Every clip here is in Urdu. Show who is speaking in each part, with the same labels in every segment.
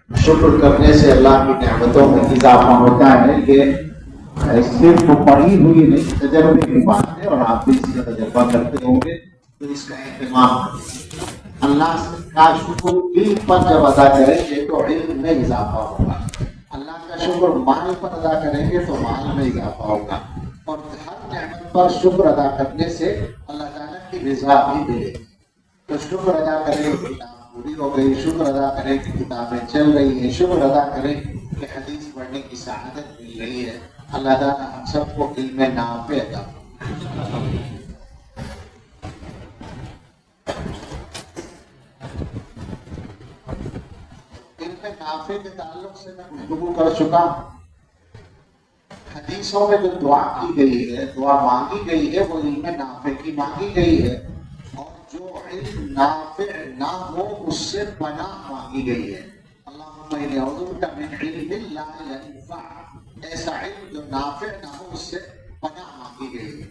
Speaker 1: شکر کرنے سے اللہ کی نعمتوں میں اضافہ ہوتا ہے. یہ صرف پڑھی ہوئی نہیں، تجربے کی بات ہے، اور آپ بھی اس کا تجربہ کرتے ہوں گے تو اس کا اہتمام کریں. اللہ کا شکر علم پر جب ادا کریں گے تو علم میں اضافہ ہوگا. اللہ کا شکر مال پر ادا کریں گے تو مال میں اضافہ ہوگا. اور ہر نعمت پر شکر ادا کرنے سے اللہ تعالیٰ کی رضا بھی ملے. تو شکر ادا کریں کہ کتاب پوری ہو گئی، شکر ادا کریں کہ کتابیں چل رہی ہیں، شکر ادا کریں کہ حدیث پڑھنے کی سعادت مل رہی ہے. اللہ تعالیٰ ہم سب کو علم نافع عطا فرمائے. علم نافع کے تعلق سے میں گفتگو کر چکا ہوں. حدیثوں میں جو دعا کی گئی ہے، دعا مانگی گئی ہے، وہ علم نافع کی مانگی گئی ہے. اور جو علم نافع نہ ہو اس سے پناہ مانگی گئی ہے. اللہم انی اعوذ بک من علم لا ینفع، ایسا علم جو نافع نہ ہو اس سے پناہ مانگی گئی ہے.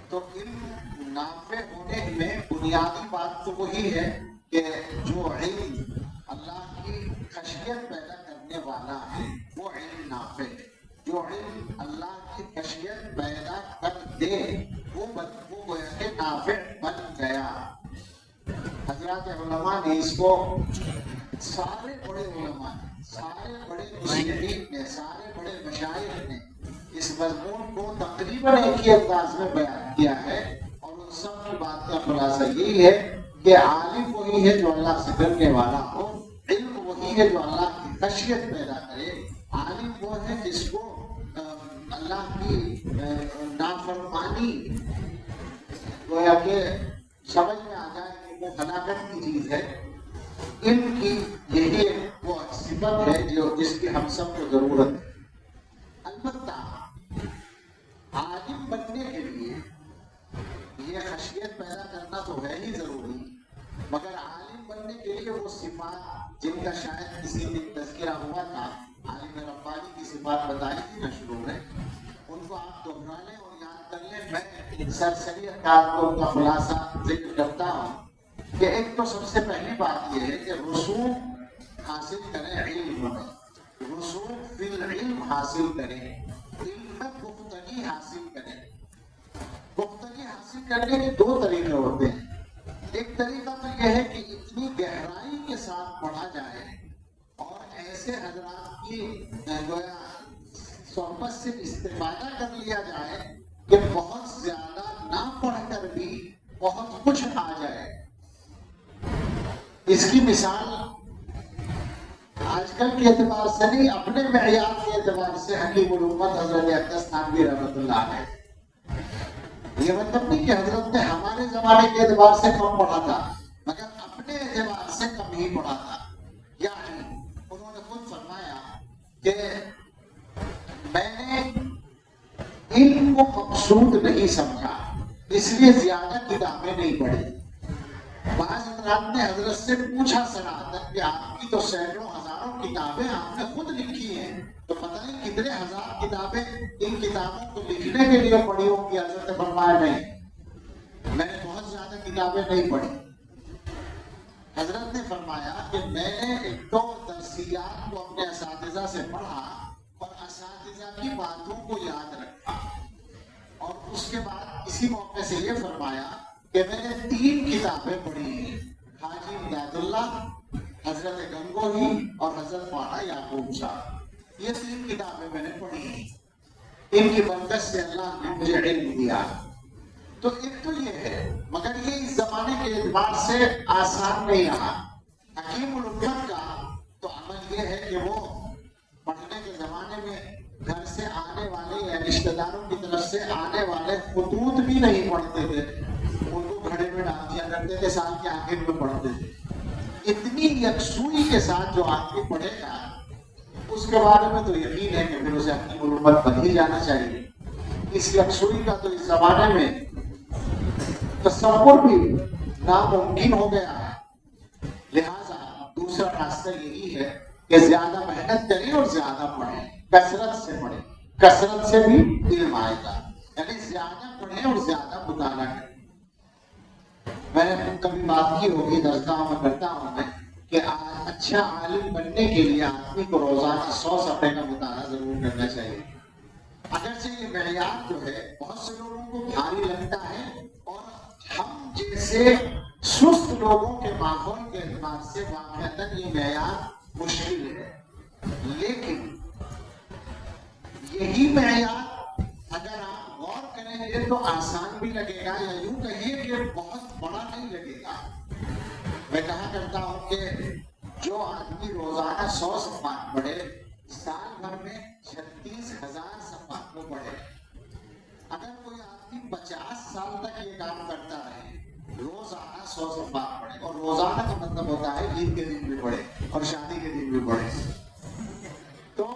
Speaker 1: تو علم نافع ہونے میں بنیادی بات تو وہی ہے کہ جو علم اللہ کی خشیت پیدا کرنے والا ہے وہ علم نافع ہے. جو علم اللہ کی خشیت پیدا کر دے وہ گویا کہ نافع بن گیا. حضرات علماء نے اس کو، سارے بڑے علماء نے، سارے بڑے مصنفین نے، سارے بڑے مشائخ نے اس مضمون کو تقریباً ایک ہی انداز میں بیان کیا ہے. اور ان سب کی بات کا خلاصہ یہی ہے کہ عالم وہی ہے جو اللہ سے ڈرنے والا ہو، علم وہی ہے جو اللہ کی خشیت پیدا کرے. عالم وہ ہے جس کو اللہ کی نافرمانی گویا کہ سمجھ میں آ جائے کہ وہ ہلاکت کی چیز ہے. علم کی یہی وہ صفت ہے جس کی ہم سب کو ضرورت ہے. البتہ عالم بننے کے لیے یہ خشیت پیدا کرنا تو ہے ہی ضروری، مگر عالم بننے کے لیے وہ صفات جن کا شاید کسی دن تذکرہ ہوا تھا، عالم ربانی کی صفات بتائی تھی نا شروع میں، ان کو آپ دہرا لیں اور یاد کر لیں. میں سرسری انداز میں ان کا خلاصہ ذکر کرتا ہوں کہ ایک تو سب سے پہلی بات یہ ہے کہ رسوخ حاصل کریں علم میں، رسوخ فی العلم حاصل کریں، علم میں پختگی حاصل کریں. پختگی حاصل کرنے کے دو طریقے ہوتے ہیں. ایک طریقہ تو یہ ہے کہ اتنی گہرائی کے ساتھ پڑھا جائے اور ایسے حضرات کی گویا صحبت سے استفادہ کر لیا جائے کہ بہت زیادہ نہ پڑھ کر بھی بہت کچھ آ جائے. اس کی مثال آج کل کے اعتبار سے نہیں، اپنے معیار کے اعتبار سے حکیم الامت حضرت اقدس تھانوی رحمۃ اللہ علیہ. یہ مطلب نہیں کہ حضرت نے ہمارے زمانے کے اعتبار سے کم پڑھا تھا، مگر اپنے اعتبار سے کم ہی پڑھا تھا. یعنی انہوں نے خود فرمایا کہ میں نے علم کو مقصود نہیں سمجھا، اس لیے زیادہ کتابیں نہیں پڑھی. بعض حضرات نے حضرت سے پوچھا صراحتاً کہ آپ کی تو سینکڑوں ہزاروں کتابیں آپ نے خود لکھی ہیں، تو پتہ نہیں کتنے ہزار کتابیں ان کتابوں کو لکھنے کے لیے پڑھی ہوں گی. حضرت نے فرمایا نہیں، میں نے بہت زیادہ کتابیں نہیں پڑھی. حضرت نے فرمایا کہ میں نے ایک تو درسیات کو اپنے اساتذہ سے پڑھا اور اساتذہ کی باتوں کو یاد رکھا، اور اس کے بعد اسی موقع سے یہ فرمایا کہ میں نے 3 کتابیں پڑھی ہیں، حاجی امداد اللہ، حضرت گنگوہی اور حضرت مولانا یعقوب صاحب. یہ 3 کتابیں میں نے پڑھی ہیں، ان کی برکت سے اللہ نے مجھے علم دیا. تو ایک تو یہ ہے، مگر یہ اس زمانے کے اعتبار سے آسان نہیں رہا. حکیم الامت کا تو عمل یہ ہے کہ وہ پڑھنے کے زمانے میں گھر سے آنے والے یا رشتہ داروں کی طرف سے آنے والے خطوط بھی نہیں پڑھتے تھے، ان کو گھڑے میں ڈال دیا کرتے تھے، سال کے آخر میں پڑھتے تھے. اتنی یکسوئی کے ساتھ جو آدمی پڑھے گا اس کے بارے میں تو یقین ہے کہ پھر اسے حکیم الامت بن ہی جانا چاہیے. اس یکسوئی کا تو اس زمانے میں تصور بھی ناممکن ہو گیا ہے. لہذا دوسرا راستہ یہی ہے کہ زیادہ محنت کریں اور زیادہ پڑھیں، کثرت سے پڑھیں، کثرت سے بھی علم آئے گا. یعنی زیادہ پڑھیں اور زیادہ مطالعہ کریں. میں نے کبھی بات کی ہوگی، درسگاہ میں کرتا ہوں میں کہ اچھا عالم بننے کے لیے آدمی کو روزانہ 100 صفحے کا مطالعہ ضرور کرنا چاہیے. اگرچہ یہ معیار جو ہے بہت سے لوگوں کو بھاری لگتا ہے اور ہم جیسے سست لوگوں کے ماحول کے اعتبار سے واقعتاً یہ معیار مشکل ہے، لیکن یہی معیار اگر آپ غور کریں گے تو آسان بھی لگے گا، یا یوں کہیے کہ بہت بڑا نہیں لگے گا. میں کہا کرتا ہوں کہ جو آدمی روزانہ 100 صفحات پڑھے سال بھر میں 36,000 صفحات کو پڑھے. اگر کوئی آدمی 50 سال تک یہ کام کرتا رہے، روزانہ 100 صفحات پڑھے، اور روزانہ کا مطلب ہوتا ہے عید کے دن بھی پڑھے اور شادی کے دن بھی پڑھے، تو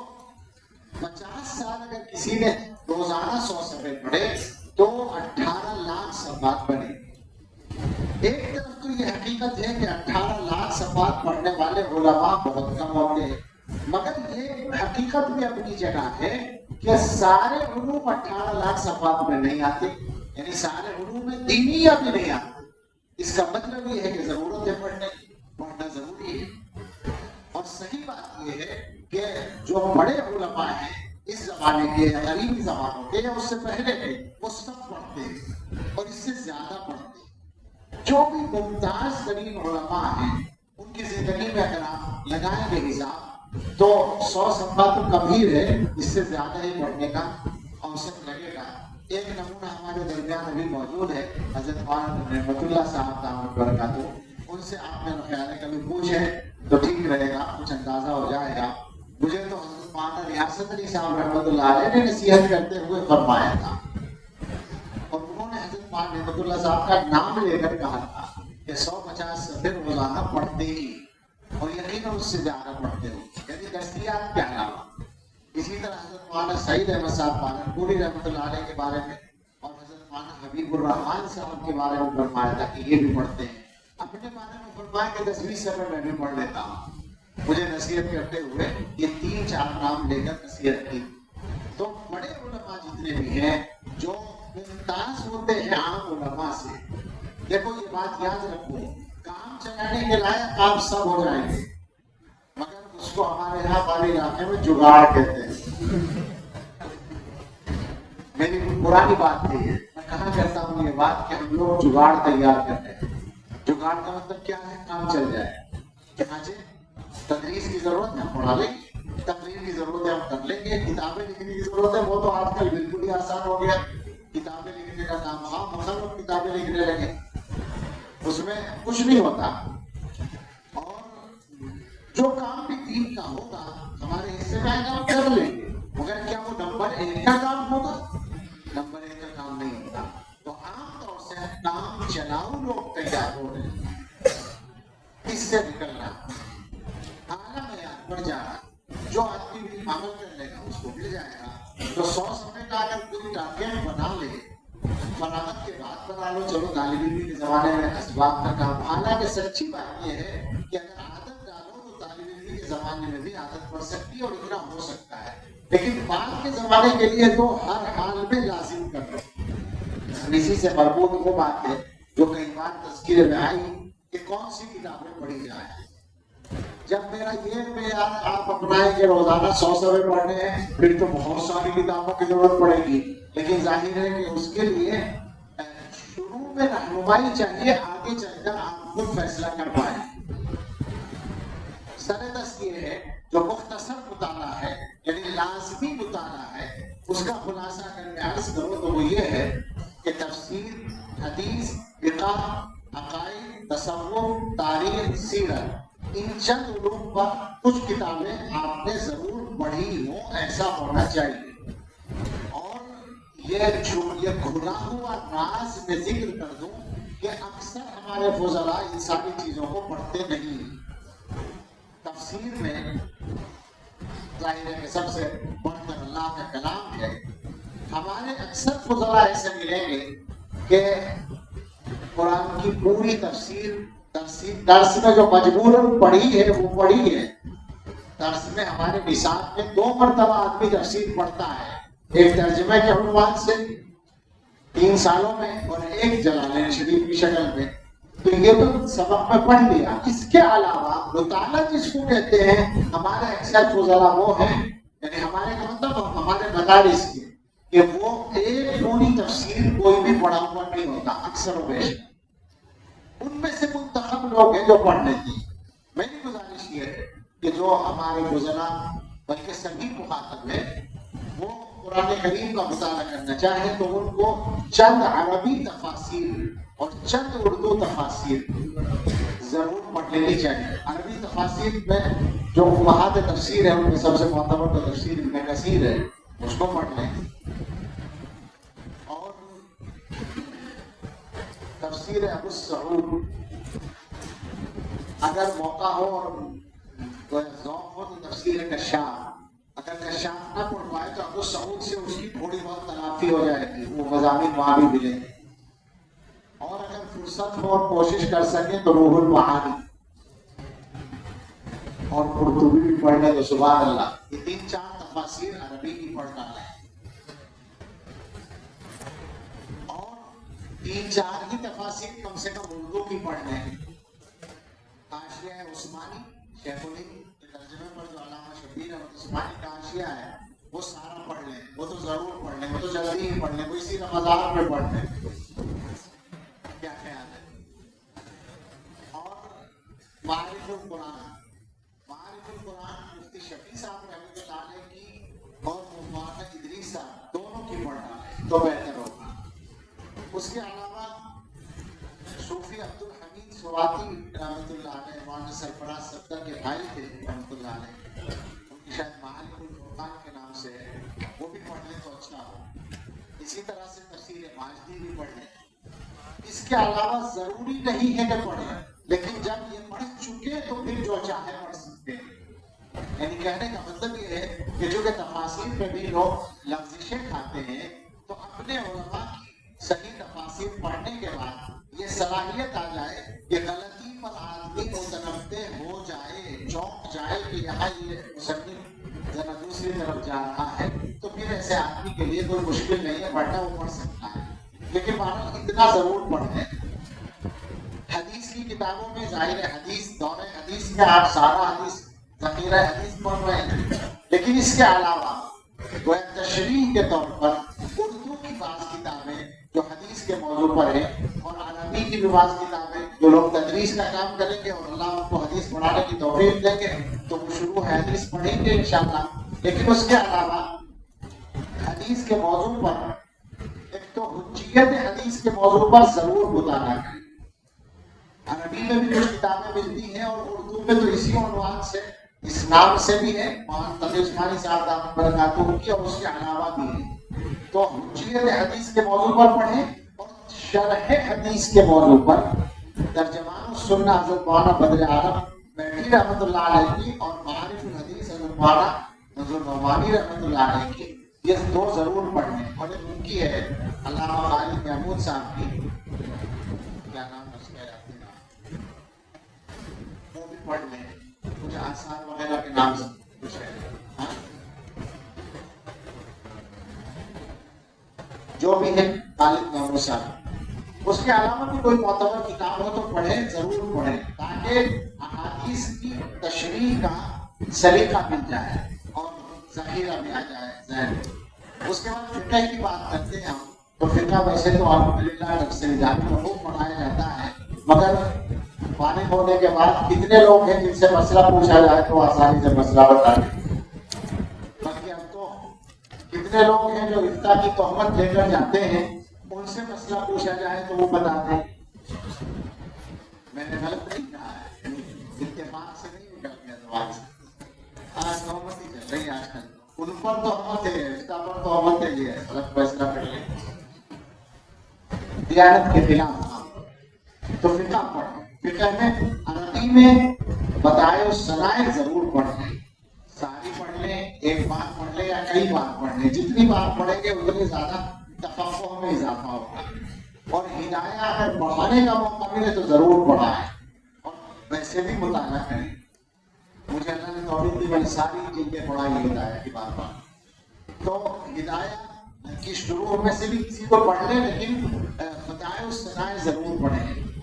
Speaker 1: 50 سال اگر کسی نے روزانہ 100 صفحے پڑھے تو 18 لاکھ صفحات بنے. ایک طرف تو یہ حقیقت ہے کہ 18 لاکھ صفحات پڑھنے والے علماء بہت کم ہوتے ہیں، مگر یہ حقیقت بھی اپنی جگہ ہے کہ سارے علوم 18 لاکھ صفحات میں نہیں آتے، یعنی سارے علوم میں دینیہ بھی نہیں آتے. اس کا مطلب یہ ہے کہ ضرورت ہے پڑھنا ضروری ہے. اور صحیح بات یہ ہے کہ جو بڑے علماء ہیں اس زمانے کے یا قریبی زمانوں کے یا اس سے پہلے کے، وہ سب پڑھتے ہیں اور اس سے زیادہ پڑھتے ہیں. جو بھی ممتاز ترین علماء ہیں ان کی زندگی میں اگر آپ لگائیں گے حساب تو 100 صفحہ تو کم ہی ہے، اس سے زیادہ ہی پڑھنے کا اوسط لگے گا. ایک نمونہ ہمارے درمیان ابھی موجود ہے، حضرت مولانا رحمت اللہ صاحب دامت برکاتہ. ان سے آپ میرا خیال ہے کبھی پوچھیں تو ٹھیک رہے گا، کچھ اندازہ ہو جائے گا. مجھے تو حضرت مولانا ریاست علی صاحب رحمت اللہ علیہ نے نصیحت کرتے ہوئے فرمایا تھا، اور انہوں نے حضرت مولانا رحمت اللہ صاحب کا نام لے کر کہا تھا کہ 150 صفحے روزانہ پڑھتے ہی، اور یقیناً اس سے زیادہ پڑھتے ہو، یعنی دستیاب کے علاوہ. اسی طرح حضرت مولانا سعید احمد صاحب پالنپوری رحمۃ اللہ علیہ کے بارے میں اور حضرت مولانا حبیب الرحمان صاحب کے بارے میں فرمایا تھا کہ یہ بھی پڑھتے ہیں. اپنے بارے میں فرمایا کہ 10-20 صفحے میں بھی پڑھ لیتا ہوں. مجھے نصیحت کرتے ہوئے یہ 3-4 نام لے کر نصیحت کی. تو بڑے علماء جتنے بھی ہیں جو ممتاز ہوتے ہیں عام علماء سے، دیکھو یہ بات یاد رکھو، کام چلانے کے لائق آپ سب ہو جائیں گے، مگر اس کو ہمارے یہاں والے علاقے میں جگاڑ کہتے ہیں. میری پرانی بات تھی، میں کہا کرتا ہوں یہ بات کہ ہم لوگ جگاڑ تیار کرتے ہیں. جگاڑ کا مطلب کیا ہے؟ کام چل جائے. چنانچہ تدریس کی ضرورت ہے، ہم پڑھا لیں گے، تقریر کی ضرورت ہے، ہم کر لیں گے، کتابیں لکھنے کی ضرورت ہے، وہ تو آج کل بالکل ہی آسان ہو گیا. کتابیں لکھنے کا کام عام ہوتا، لوگ کتابیں لکھنے لگے، اس میں کچھ نہیں ہوتا. اور جو کام بھی دین کا ہوگا ہمارے حصے میں آئے گا ہم کر لیں گے، مگر کیا وہ نمبر 1 کا کام ہوگا؟ نمبر 1 کا کام نہیں ہوتا. تو عام طور سے کام چلاؤ لوگ تیار ہو رہے ہیں، اس سے نکلنا اعلیٰ معیار پر جانا. جو آدمی بھی عمل کر لے گا اس کو مل جائے گا. تو 100 صفحے کا اگر کوئی ٹارگیٹ بنا لے، فراغت کے بعد بنا لو، چلو طالب علم کے زمانے میں اسباب کا کام. حالانکہ سچی بات یہ ہے کہ اگر عادت ڈالو تو طالب علم کے زمانے میں بھی عادت پڑ سکتی ہے اور اتنا ہو سکتا ہے، لیکن بعد کے زمانے کے لیے تو ہر حال میں لازم کر لو. اسی سے مربوط وہ بات ہے جو کئی بار تذکرے میں آئی کہ کون سی کتابیں پڑھی جائیں. جب میرا یہ معیار آپ اپنائیں کہ روزانہ 100 صفحے پڑھنے ہیں، پھر تو بہت ساری کتابوں کی ضرورت پڑے گی. لیکن ظاہر ہے کہ اس کے لیے شروع میں رہنمائی چاہیے، آگے چل کر آپ خود فیصلہ کر پائیں. سردست یہ ہے جو مختصر مطالعہ ہے، یعنی لازمی مطالعہ ہے، اس کا خلاصہ اگر میں عرض کروں تو وہ یہ ہے کہ تفسیر، حدیث، فقہ، عقائد، تصوف، تاریخ، سیرت، ان چند علوم پر کچھ کتابیں آپ نے ضرور پڑھی ہوں، ایسا ہونا چاہیے. اور یہ کھلا ہوا راز میں ذکر کر دوں کہ اکثر ہمارے فضلاء ان ساری چیزوں کو پڑھتے نہیں. تفسیر میں ظاہر ہے کہ سب سے بڑھ کر اللہ کا کلام ہے. ہمارے اکثر فضلاء ایسے ملیں گے کہ قرآن کی پوری تفسیر درس میں جو مجبوراً پڑھی ہے وہ پڑھی ہے. درس میں ہمارے نصاب میں 2 مرتبہ آدمی تفسیر پڑھتا ہے، ایک ترجمے کے عنوان سے 3 سالوں میں اور ایک جلالین شریف کی شکل میں. تو یہ تو سبق میں پڑھ لیا. اس کے علاوہ مطالعہ جس کو کہتے ہیں، ہمارے اکثر فضلا وہ ہیں، یعنی ہمارے کا مطلب ہمارے مدارس کے، کہ وہ ایک پوری تفسیر کوئی بھی پڑھا ہوا نہیں ہوتا اکثر و بیشتر. ان میں سے منتخب لوگ ہیں جو پڑھ لیتے ہیں. میری گزارش یہ ہے کہ جو ہمارے گزرا بلکہ سبھی مخاطب ہیں وہ قرآن کریم کا مطالعہ کرنا چاہیں تو ان کو چند عربی تفاسیر اور چند اردو تفاسیر ضرور پڑھ لینی چاہیے. عربی تفاسیر میں جو امہات تفسیر ہے ان میں سب سے معتبر تو تفسیر ابن کثیر ہے، اس کو پڑھ لیں. اور تفسیر ابو السعود اگر موقع ہو اور ذوق ہو تو تفسیر کشاف، اگر کشاف نہ پڑھ پائے تو ابو السعود سے اس کی تھوڑی بہت تلافی ہو جائے گی، وہ مضامین وہاں بھی ملے. اور اگر فرصت ہو اور کوشش کر سکیں تو روح المعانی اور قرطبی بھی پڑھ لیں تو سبحان اللہ. یہ 3-4 تفاسیر عربی کی پڑھ ڈالیں اور 3-4 ہی تفاسیر کم سے کم اردو کی پڑھ لیں. حاشیہ عثمانی شیخ الہند کے ترجمے پر جو علامہ شبیر احمد عثمانی کا حاشیہ ہے وہ سارا پڑھ لیں، وہ تو ضرور پڑھ لیں، وہ تو جلدی ہی پڑھ لیں، وہ اسی رمضان میں پڑھ لیں. کیا خیال ہے؟ اور معارف القرآن مفتی شفیع صاحب رحمۃ اللہ علیہ کی اور مولانا ادریس صاحب دونوں کی پڑھنا ہے تو بہتر ہوگا. اس کے علاوہ صوفی عبد الحمید سواتی رحمۃ اللہ علیہ مولانا سرفراز صفدر کے بھائی تھے رحمۃ اللہ علیہ، ان کی شاید معارف القرآن کے نام سے ہے، وہ بھی پڑھ لیں تو اچھا ہو. اسی طرح سے تفسیر ماجدی بھی پڑھ لیں. اس کے علاوہ ضروری نہیں ہے کہ پڑھیں، لیکن جب یہ پڑھ چکے تو پھر جو چاہے پڑھ سکتے ہیں. یعنی کہنے کا مطلب یہ ہے کہ جو کہ تفاسیر پہ بھی لوگ لفظشیں کھاتے ہیں تو اپنے علماء کی صحیح تفاسیر پڑھنے کے بعد یہ صلاحیت آ جائے کہ غلطی پر آدمی متنبع ہو جائے، چونک جائے کہ یہاں یہ مصنف ذرا دوسری طرف جا رہا ہے، تو پھر ایسے آدمی کے لیے کوئی مشکل نہیں ہے، پڑھنا وہ پڑھ سکتا ہے. لیکن مانو اتنا ضرور پڑھیں. حدیث کی کتابوں میں ظاہر حدیث دور حدیث میں آپ سارا حدیث ذخیرہ حدیث پڑھ رہے ہیں، لیکن اس کے علاوہ وہ تشریح کے طور پر اردو کی بعض کتابیں جو حدیث کے موضوع پر ہیں اور عربی کی بھی بعض کتابیں جو لوگ تدریس کا کام کریں گے اور اللہ ان کو حدیث پڑھانے کی توفیق دیں گے تو وہ شروع حدیث پڑھیں گے انشاءاللہ. لیکن اس کے علاوہ حدیث کے موضوع پر ایک تو حجیت حدیث کے موضوع پر ضرور مطالعہ کریں. عربی میں بھی کچھ کتابیں ملتی ہیں اور اردو میں تو اسی عنوان سے اس نام سے بھی ہے، تقی عثمانی صاحب دامت برکاتہ کی، اور اس کے علاوہ بھی ہے. تو حجیت حدیث کے موضوع پر پڑھیں اور شرح حدیث کے موضوع پر ترجمان السنہ حضرت مولانا بدر عالم بیٹھی رحمۃ اللہ علیہ کی اور معارف الحدیث حضرت مولانا نذر نعمانی رحمۃ اللہ علیہ کی، یہ دو ضرور پڑھیں. اور ایک ان کی ہے علامہ خالد محمود صاحب کی، کیا نام ہے اس کا یاد نہیں، وہ بھی پڑھ لیں. کچھ آثار وغیرہ کے نام سے کچھ ہے جو بھی ہے خالد محمود صاحب. اس کے علاوہ بھی کوئی معتبر کتاب ہو تو پڑھیں، ضرور پڑھیں، تاکہ احادیث کی تشریح کا سلیقہ مل جائے اور ذخیرہ بھی آ جائے ذہن. اس کے بعد فقہ کی بات کرتے ہیں ہم، تو فقہ ویسے تو الحمدللہ تفسیر جامع میں خوب پڑھایا جاتا ہے، مگر فارغ ہونے کے بعد کتنے لوگ ہیں جن سے مسئلہ پوچھا جائے تو آسانی سے مسئلہ بتا دیں. باقی اب تو کتنے لوگ ہیں جو افتاء کی تہمت لے کر جاتے ہیں، ان سے مسئلہ پوچھا جائے تو وہ بتاتے ہیں. میں نے غلط نہیں کہا ہے، اتفاق سے نہیں نکل گیا زبان سے. آج تہمت ہی چل رہی ہے آج کل، ان پر تہمت ہے، افتاء پر تہمت ہے، یہ غلط فیصلہ کر لیں دیانت کے خلاف. تو فقہ پڑھیں. فقہ میں عربی میں بتائے صنائع ضرور پڑھیں، ساری پڑھ لیں، ایک بار پڑھ لیں یا کئی بار پڑھ لیں. جتنی بار پڑھیں گے اتنی زیادہ تفقہ میں اضافہ ہوگا. اور ہدایہ اگر پڑھانے کا موقع ملے تو ضرور پڑھائیں اور ویسے بھی مطالعہ کریں. مجھے اللہ نے توفیق دی، میں نے ساری جلدیں پڑھائی ہدایہ کی بات پر. تو ہدایہ کی شروع میں سے بھی کسی کو پڑھ لیں، لیکن بتائے صنائع ضرور پڑھیں.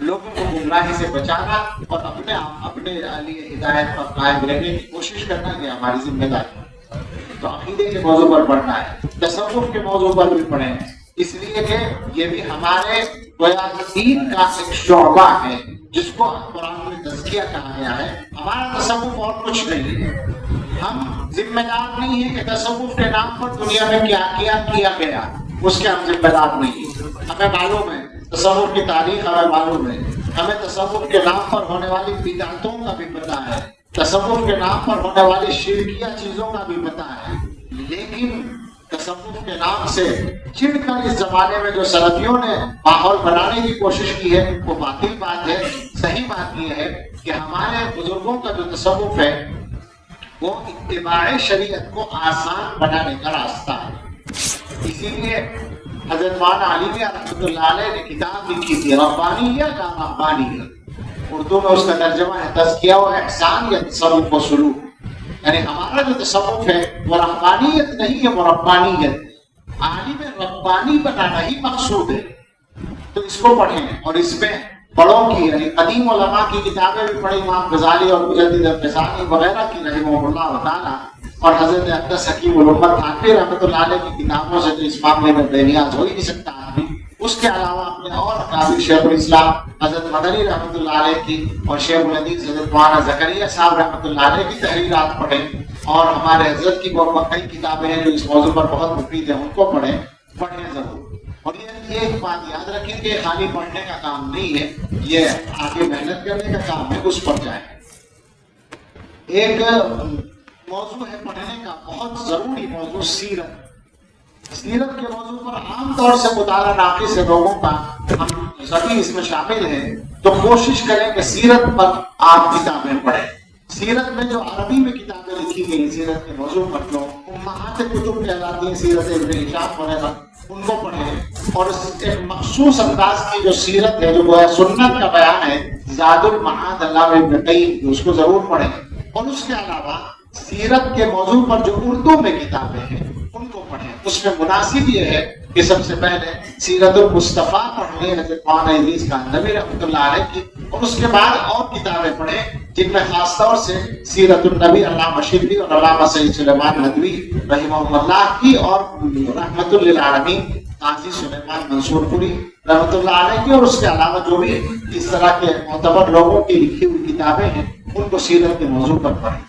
Speaker 1: لوگوں کو گمراہی سے بچانا اور اپنے لیے ہدایت پر قائم رہنے کی کوشش کرنا یہ ہماری ذمہ داری ہے۔ تو عقیدے کے موضوع پر پڑھنا ہے، تصوف کے موضوع پر بھی پڑھیں، اس لیے کہ یہ بھی ہمارے دین کا ایک شعبہ ہے جس کو قرآن میں تزکیہ کہا گیا ہے۔ ہمارا تصوف اور کچھ نہیں ہے، ہم ذمہ دار نہیں ہیں کہ تصوف کے نام پر دنیا میں کیا گیا، اس کے ہم ذمہ دار نہیں ہیں۔ ہمیں معلوم ہے تصوف کی تاریخ، ہمیں معلوم ہے، ہمیں تصوف کے نام پر ہونے والی بدعتوں کا بھی پتہ ہے، تصوف کے نام پر ہونے والی شرکیہ چیزوں کا بھی پتہ ہے، لیکن تصوف کے نام سے چڑھ کر اس زمانے میں جو سلفیوں نے ماحول بنانے کی کوشش کی ہے وہ باطل بات ہے۔ صحیح بات یہ ہے کہ ہمارے بزرگوں کا جو تصوف ہے وہ اتباع شریعت کو آسان بنانے کا راستہ ہے۔ اسی لیے حضرت مولانا علی میاں رحمۃ اللہ علیہ نے کتاب لکھی تھی ربانیہ کا ربانیہ، اردو میں اس کا ترجمہ ہے تزکیہ و احسان یا تصوف و سلوک، یعنی ہمارا جو تصوف ہے وہ ربانیت نہیں ہے، وہ ربانیت، عالم ربانی بنانا ہی مقصود ہے۔ تو اس کو پڑھیں اور اس میں بڑوں کی یعنی قدیم علماء کی کتابیں بھی پڑھیں، امام غزالی اور مجدد الفسانی وغیرہ کی رحمہ اللہ تعالی، اور حضرت اقدس حکیم الامت تھانوی رحمۃ اللہ علیہ کی کتابوں سے تو اس معاملے میں بے نیاز ہو ہی نہیں سکتا آدمی۔ اس کے علاوہ اپنے اور اکابر شیخ الاسلام حضرت مدنی رحمۃ اللہ علیہ کی اور شیخ الحدیث حضرت مولانا زکریا صاحب رحمۃ اللہ علیہ کی تحریرات پڑھیں، اور ہمارے حضرت کی کئی کتابیں ہیں جو اس موضوع پر بہت مفید ہیں، ان کو پڑھیں ضرور۔ اور یہ ایک بات یاد رکھیں کہ خالی پڑھنے کا کام نہیں ہے، یہ آگے محنت کرنے کا کام ہے، اس پر جائیں۔ ایک موضوع ہے پڑھنے کا بہت ضروری موضوع سیرت کے موضوع پر عام طور سے مطالعہ ناقص ہے لوگوں کا، ہم سبھی اس میں شامل ہیں، تو کوشش کریں کہ سیرت پر آپ کتابیں پڑھیں۔ سیرت میں جو عربی میں کتابیں لکھی گئی سیرت کے موضوع پر جو امہات کتب کہلاتی ہیں، سیرت ابن ہشام وغیرہ، ان کو پڑھیں، اور ایک مخصوص انداز کی جو سیرت ہے جو گویا سنت کا بیان ہے، زاد المعاد علامہ ابن قیم، اس کو ضرور پڑھیں۔ اور اس کے علاوہ سیرت کے موضوع پر جو اردو میں کتابیں ہیں ان کو پڑھیں۔ اس میں مناسب یہ ہے کہ سب سے پہلے سیرت المصطفیٰ پڑھ لیں حضرت مولانا ادریس کاندھوی رحمۃ اللہ علیہ کی، اور اس کے بعد اور کتابیں پڑھیں جن میں خاص طور سے سیرت النبی علامہ شبلی اور علامہ سید سلیمان ندوی رحمہ اللہ کی، اور رحمۃ للعالمین قاضی سلیمان منصور پوری رحمۃ اللہ علیہ کی، اور اس کے علاوہ جو بھی اس طرح کے معتبر لوگوں کی لکھی ہوئی کتابیں ہیں ان کو سیرت کے موضوع پر پڑھیں۔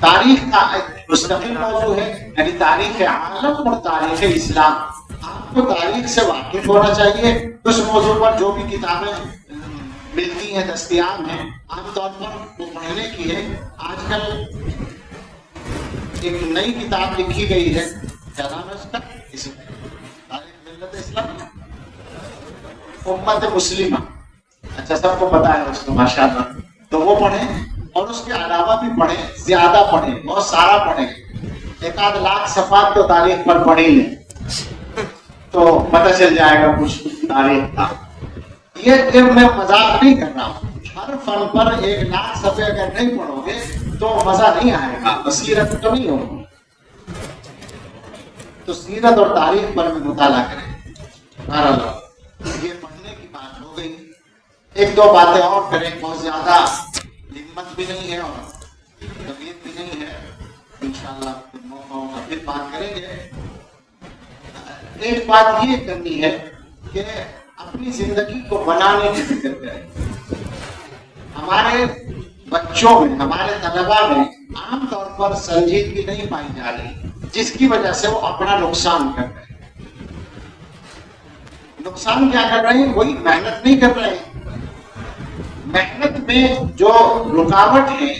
Speaker 1: تاریخ کا ایک مستقل موضوع ہے، یعنی تاریخ عالم اور تاریخ اسلام، آپ کو تاریخ سے واقف ہونا چاہیے۔ اس موضوع پر جو بھی کتابیں ملتی ہیں، دستیاب ہیں، عام طور پر وہ پڑھنے کی ہے۔ آج کل ایک نئی کتاب لکھی گئی ہے، کیا نام ہے اس کا؟ تاریخ ملت اسلام، امت مسلمہ، اچھا سب کو پتا ہے اس کو ماشاءاللہ، تو وہ پڑھیں، اور اس کے علاوہ بھی پڑھیں، زیادہ پڑھیں، بہت سارا پڑھیں، 1 لاکھ صفحات تو تاریخ پر پڑھ ہی لیں تو پتہ چل جائے گا کچھ تاریخ کا۔ یہ میں مذاق نہیں کر رہا ہوں، ہر فن پر 1 لاکھ صفحے اگر نہیں پڑھو گے تو مزہ نہیں آئے گا، بصیرت تو نہیں ہوگی۔ تو سیرت اور تاریخ پر بھی مطالعہ کریں۔ بہرحال یہ پڑھنے کی بات ہو گئی، 1-2 باتیں اور کریں، بہت زیادہ ہمت بھی نہیں ہے اور طبیعت بھی نہیں ہے، انشاءاللہ موقع ہوگا پھر بات کریں گے۔ ایک بات یہ کرنی ہے کہ اپنی زندگی کو بنانے کی فکر کریں۔ ہمارے بچوں میں، ہمارے طلباء میں عام طور پر سنجیدگی نہیں پائی جا رہی، جس کی وجہ سے وہ اپنا نقصان کر رہے ہیں۔ نقصان کیا کر رہے ہیں؟ وہی محنت نہیں کر رہے ہیں۔ محنت میں جو رکاوٹ ہے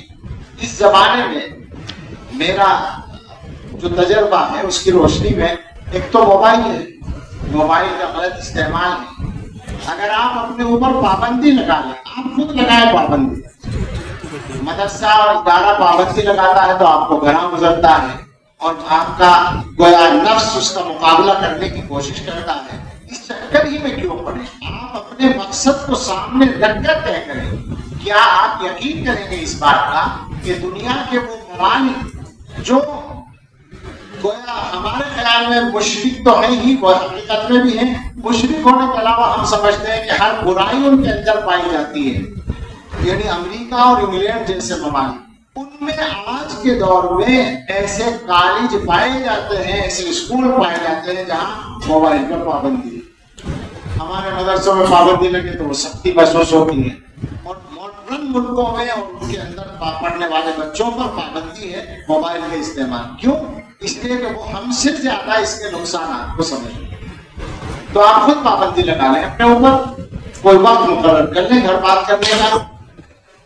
Speaker 1: اس زمانے میں، میرا جو تجربہ ہے اس کی روشنی میں، ایک تو موبائل ہے، موبائل کا غلط استعمال ہے۔ اگر آپ اپنے اوپر پابندی لگا لیں، آپ خود لگائیں پابندی، مدرسہ اور ادارہ پابندی لگاتا ہے تو آپ کو گھراں گزرتا ہے، اور آپ کا گویا نفس اس کا مقابلہ کرنے کی کوشش کرتا ہے۔ اس چکر ہی میں کیوں پڑے؟ آپ اپنے مقصد کو سامنے رکھ کر طے کریں۔ کیا آپ یقین کریں گے اس بات کا کہ دنیا کے وہ ممالک جو گویا ہمارے خیال میں مشرک تو ہیں ہی، وہ حقیقت میں بھی ہیں، مشرک ہونے کے علاوہ ہم سمجھتے ہیں کہ ہر برائی ان کے اندر پائی جاتی ہے، یعنی امریکہ اور انگلینڈ جیسے ممالک، ان میں آج کے دور میں ایسے کالج پائے جاتے ہیں، ایسے اسکول پائے جاتے ہیں جہاں موبائل پر پابندی ہے۔ ہمارے مدرسوں میں پابندی لگے تو وہ سختی محسوس ہوتی ہے، اور ماڈرن ملکوں میں اور ان کے اندر پڑھنے والے بچوں پر پابندی ہے موبائل کے استعمال۔ کیوں؟ اس لیے کہ وہ ہم سے زیادہ اس کے نقصانات کو سمجھتے ہیں۔ تو آپ خود پابندی لگا لیں اپنے اوپر، کوئی وقت مقرر کر لیں گھر بات کرنے کا،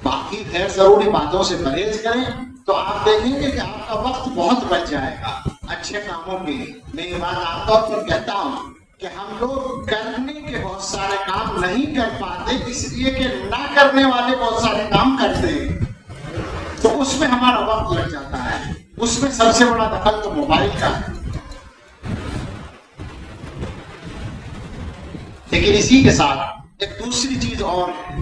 Speaker 1: باقی غیر ضروری باتوں سے پرہیز کریں، تو آپ دیکھیں گے کہ آپ کا وقت بہت بچ جائے گا اچھے کاموں کے لیے۔ میں یہ بات عام طور پر کہتا ہوں کہ ہم لوگ کرنے کے بہت سارے کام نہیں کر پاتے اس لیے کہ نہ کرنے والے بہت سارے کام کرتے ہیں، تو اس میں ہمارا وقت لگ جاتا ہے۔ اس میں سب سے بڑا دخل تو موبائل کا ہے۔ لیکن اسی کے ساتھ ایک دوسری چیز اور ہے،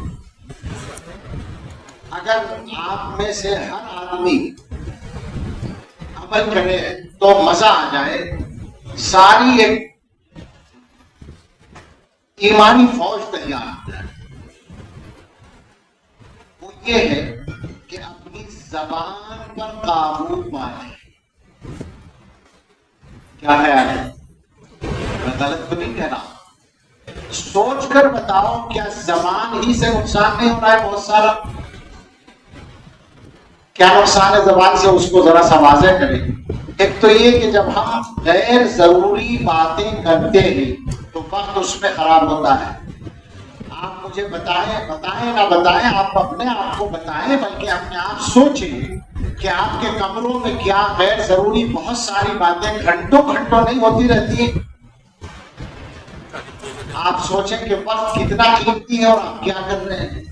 Speaker 1: اگر آپ میں سے ہر آدمی عمل کرے تو مزہ آ جائے، ساری ایک ایمانی فوج تیار ہو جائے۔ وہ یہ ہے کہ اپنی زبان پر قابو پائے۔ کیا خیال ہے؟ میں غلط تو نہیں کہہ رہا، سوچ کر بتاؤ کیا زبان ہی سے نقصان نہیں ہو رہا ہے بہت سارا؟ کیا نقصان ہے زبان سے، اس کو ذرا سا واضح کریں۔ ایک تو یہ کہ جب ہم غیر ضروری باتیں کرتے ہیں تو وقت اس میں خراب ہوتا ہے۔ آپ مجھے بتائیں نہ بتائیں، آپ اپنے آپ کو بتائیں، بلکہ اپنے آپ سوچیں کہ آپ کے کمروں میں کیا غیر ضروری بہت ساری باتیں گھنٹوں نہیں ہوتی رہتی ہیں۔ آپ سوچیں کہ وقت کتنا قیمتی ہے اور آپ کیا کر رہے ہیں۔